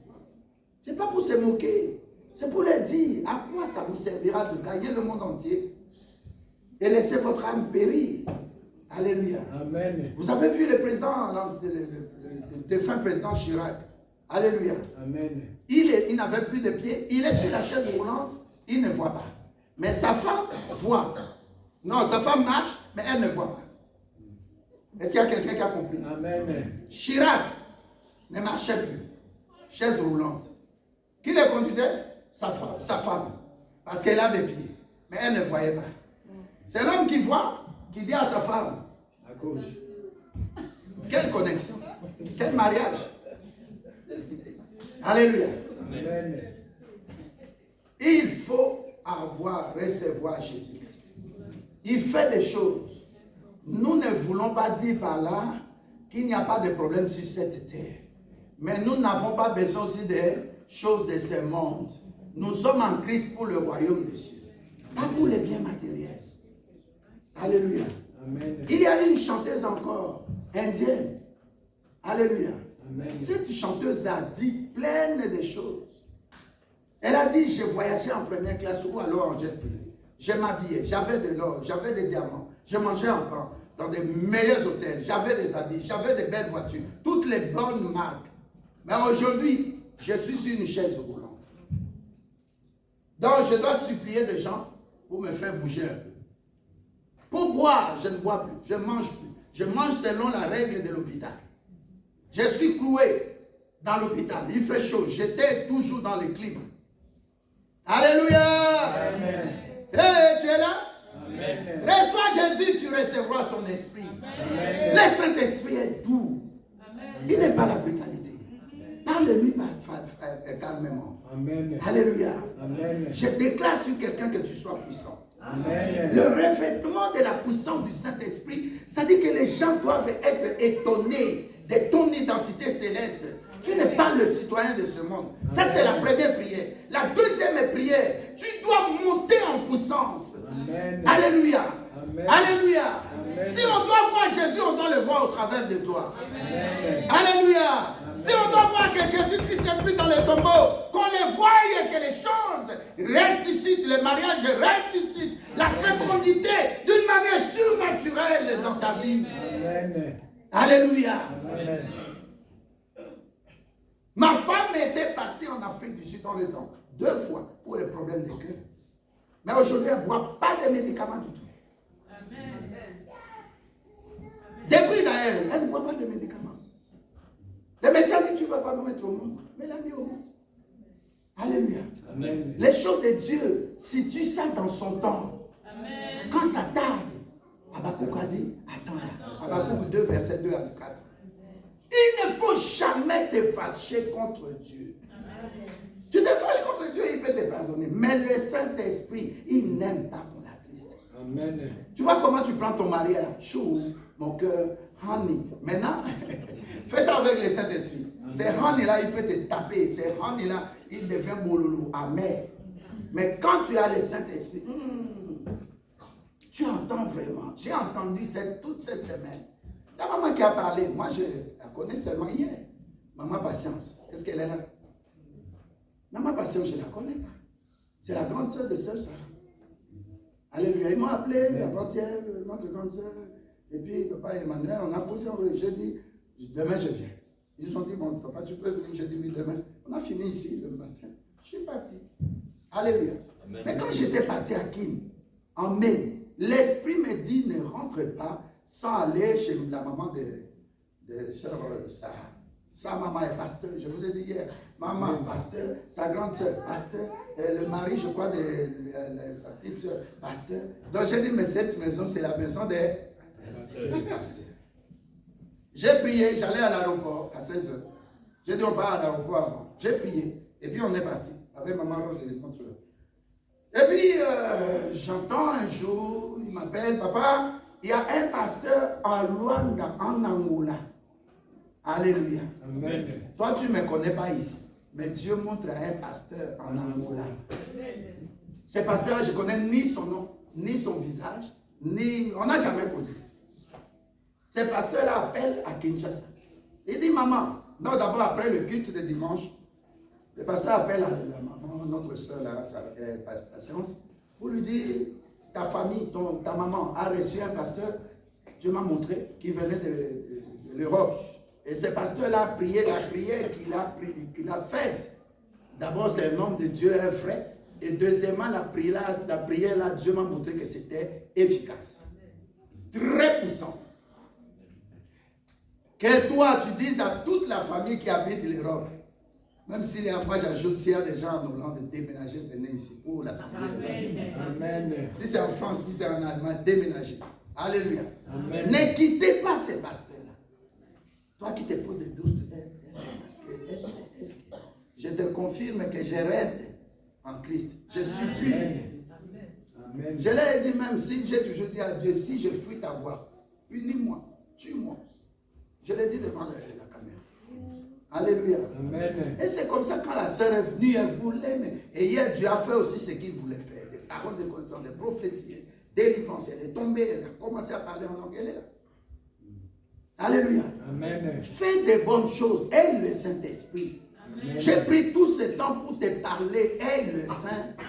Ce n'est pas pour se moquer. C'est pour leur dire à quoi ça vous servira de gagner le monde entier et laisser votre âme périr. Alléluia. Amen. Vous avez vu le président, le défunt président Chirac. Alléluia. Amen. Il n'avait plus de pieds. Il est sur la chaise roulante. Il ne voit pas. Mais sa femme voit. Non, sa femme marche, mais elle ne voit pas. Est-ce qu'il y a quelqu'un qui a compris? Amen. Chirac ne marchait plus. Chaise roulante. Qui le conduisait? Sa femme. Parce qu'elle a des pieds. Mais elle ne voyait pas. C'est l'homme qui voit, qui dit à sa femme. À gauche. Quelle connexion. Quel mariage. Alléluia. Amen. Il faut recevoir Jésus-Christ. Il fait des choses. Nous ne voulons pas dire par là qu'il n'y a pas de problème sur cette terre. Mais nous n'avons pas besoin aussi des choses de ce monde. Nous sommes en Christ pour le royaume des cieux. Pas pour les biens matériels. Alléluia. Amen. Il y a une chanteuse encore, indienne. Alléluia. Amen. Cette chanteuse-là a dit plein de choses. Elle a dit, je voyageais en première classe ou alors en jet privé. Je m'habillais, j'avais de l'or, j'avais des diamants. Je mangeais encore dans des meilleurs hôtels. J'avais des habits, j'avais des belles voitures. Toutes les bonnes marques. Mais aujourd'hui, je suis sur une chaise roulante. Donc, je dois supplier des gens pour me faire bouger un peu. Pour boire, je ne bois plus, je ne mange plus. Je mange selon la règle de l'hôpital. Je suis cloué dans l'hôpital. Il fait chaud. J'étais toujours dans les climats. Alléluia. Amen. Hey, tu es là? Amen. Reçois Jésus, tu recevras son esprit. Amen. Le Saint-Esprit est doux. Il n'est pas la brutalité. Parle-lui calmement. Amen. Alléluia. Amen. Je déclare sur quelqu'un que tu sois puissant. Amen. Le revêtement de la puissance du Saint-Esprit, ça dit que les gens doivent être étonnés de ton identité céleste. Tu n'es pas le citoyen de ce monde. Ça, c'est la première prière. La deuxième prière, tu dois monter en puissance. Amen. Alléluia. Amen. Alléluia. Amen. Si on doit voir Jésus, on doit le voir au travers de toi. Amen. Alléluia. Si on doit voir que Jésus-Christ n'est plus dans le tombeau, qu'on le voie et que les choses ressuscitent, le mariage ressuscite, la fécondité d'une manière surnaturelle dans ta vie. Amen. Alléluia. Amen. Ma femme était partie en Afrique du Sud dans le temps, 2 fois, pour les problèmes de cœur. Mais aujourd'hui, elle ne boit pas de médicaments du tout. Depuis d'ailleurs, elle ne boit pas de médicaments. Le médecin dit, tu ne vas pas me mettre au monde. Mais elle a mis au monde. Alléluia. Amen. Les choses de Dieu, si tu ça dans son temps, quand ça tarde, Habakkuk a dit, attends là. Habakkuk 2, verset 2 à 4. Il ne faut jamais te fâcher contre Dieu. Tu te fâches contre Dieu, il peut te pardonner. Mais le Saint-Esprit, il n'aime pas qu'on l'attriste. Amen. Tu vois comment tu prends ton mari là? Chou, mon cœur, honey. Maintenant, fais ça avec le Saint-Esprit. C'est honey là, il peut te taper. C'est honey là, il devient bololo, amer. Mais quand tu as le Saint-Esprit, tu entends vraiment. J'ai entendu toute cette semaine. La maman qui a parlé, moi je la connais seulement hier. Maman Patience, est-ce qu'elle est là? Maman Patience, je ne la connais pas. C'est la grande soeur de Sœur Sarah. Alléluia. Ils m'ont appelé avant-hier, notre grande soeur. Et puis papa Emmanuel, on a posé, j'ai dit, demain je viens. Ils ont dit, bon papa, tu peux venir, j'ai dit oui demain. On a fini ici le matin. Je suis parti. Alléluia. Amen. Mais quand j'étais parti à Kim, en mai, l'Esprit me dit, ne rentre pas sans aller chez la maman de Sœur Sarah. Sa maman est pasteur, je vous ai dit hier. Maman, pasteur, sa grande sœur, pasteur, le mari, je crois, de sa petite sœur, pasteur. Donc j'ai dit, mais cette maison, c'est la maison des pasteurs. J'ai prié, j'allais à l'aéroport à 16h. J'ai dit, on part à l'aéroport avant. J'ai prié, et puis on est parti. Avec maman Rose et les contrôleurs. Et puis, j'entends un jour, il m'appelle, papa, il y a un pasteur en Luanda, en Angola. Alléluia. Amen. Toi, tu ne me connais pas ici. Mais Dieu montre à un pasteur en Angola. Ce pasteur, je ne connais ni son nom, ni son visage, ni... On n'a jamais causé. Ce pasteur-là appelle à Kinshasa. Il dit, maman, non, d'abord après le culte de dimanche, le pasteur appelle à la maman, notre soeur, Patience, pour lui dire, ta famille, ta maman a reçu un pasteur, Dieu m'a montré, qui venait de l'Europe. Et ce pasteur-là a prié la prière qu'il a faite. D'abord, c'est un homme de Dieu, un frère. Et deuxièmement, la prière là, Dieu m'a montré que c'était efficace. Très puissante. Que toi, tu dises à toute la famille qui habite l'Europe, même si moi j'ajoute, s'il y a des gens en Hollande, déménager, venez ici pour la santé. Amen. Si c'est en France, si c'est en Allemagne, déménager. Alléluia. Amen. Ne quittez pas ces pasteurs-là. Toi qui te poses des doutes, est-ce que je te confirme que je reste en Christ. Je suis pur. Amen. Je l'ai dit même, si j'ai toujours dit à Dieu, si je fuis ta voix, punis-moi, tue-moi. Je l'ai dit devant la caméra. Alléluia. Amen. Et c'est comme ça quand la sœur est venue, elle voulait, et hier Dieu a fait aussi ce qu'il voulait faire. Des paroles de connaissance, des prophéties, délivrance. Elle est tombée, elle a commencé à parler en langue. Elle est là. Alléluia. Amen. Fais des bonnes choses. Aie le Saint-Esprit. J'ai pris tout ce temps pour te parler. Aie le Saint-Esprit.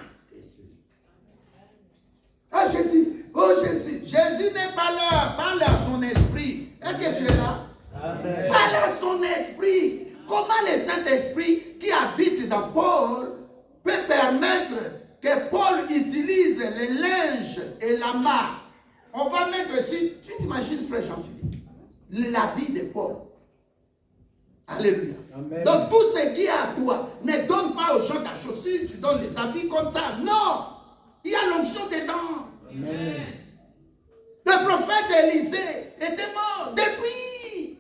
Ah Jésus, oh Jésus. Jésus n'est pas là. Parle à son esprit. Est-ce que tu es là? Amen. Parle à son esprit. Comment le Saint-Esprit qui habite dans Paul peut permettre que Paul utilise les linges et la main? On va mettre ici, tu t'imagines frère Jean-Philippe, l'habit de Paul. Alléluia. Amen. Donc tout ce qui est à toi, ne donne pas aux gens ta chaussure, tu donnes les habits comme ça. Non, il y a l'onction dedans. Amen. Le prophète Élisée était mort depuis.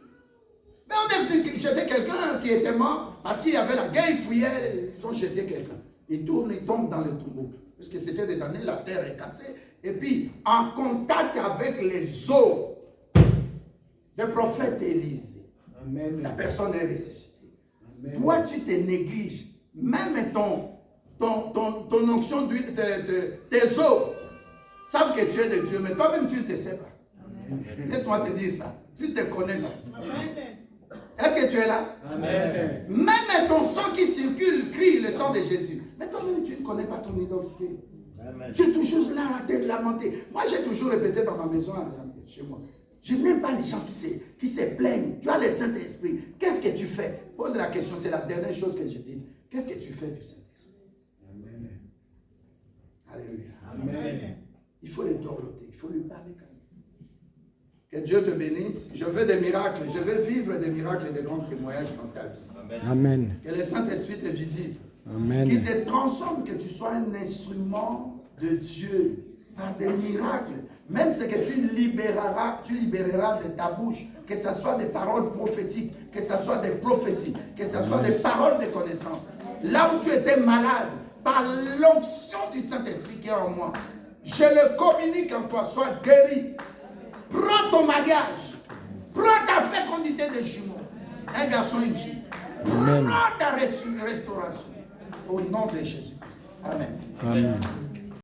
Mais on est venu jeter quelqu'un qui était mort parce qu'il y avait la guerre, il fouillait, ils ont jeté quelqu'un. Il tourne, il tombe dans le tombeau. Parce que c'était des années, la terre est cassée. Et puis, en contact avec les os du prophète Élisée, amen, la personne est ressuscitée. Amen. Toi, tu te négliges. Même ton onction d'huile, tes os savent que tu es de Dieu, mais toi-même, tu ne te sais pas. Laisse-moi te dire ça. Tu ne te connais pas. Est-ce que tu es là? Amen. Même ton sang qui circule crie le sang de Jésus. Mais toi-même, tu ne connais pas ton identité. Amen. Tu es toujours là à te lamenter. Moi, j'ai toujours répété dans ma maison, chez moi. Je n'aime pas les gens qui se plaignent. Tu as le Saint-Esprit. Qu'est-ce que tu fais? Pose la question, c'est la dernière chose que je dis. Qu'est-ce que tu fais du Saint-Esprit? Amen. Alléluia. Amen. Il faut le dorloter, il faut lui parler comme ça. Que Dieu te bénisse. Je veux des miracles. Je veux vivre des miracles et des grands témoignages dans ta vie. Amen. Que le Saint-Esprit te visite. Amen. Qu'il te transforme, que tu sois un instrument de Dieu par des miracles. Même ce que tu libéreras de ta bouche, que ce soit des paroles prophétiques, que ce soit des prophéties, que ce soit des paroles de connaissance. Là où tu étais malade, par l'onction du Saint-Esprit qui est en moi, je le communique en toi, sois guéri. Prends ton mariage, prends ta fécondité de jumeaux, un garçon et une fille. Prends ta restauration au nom de Jésus-Christ. Amen. Amen.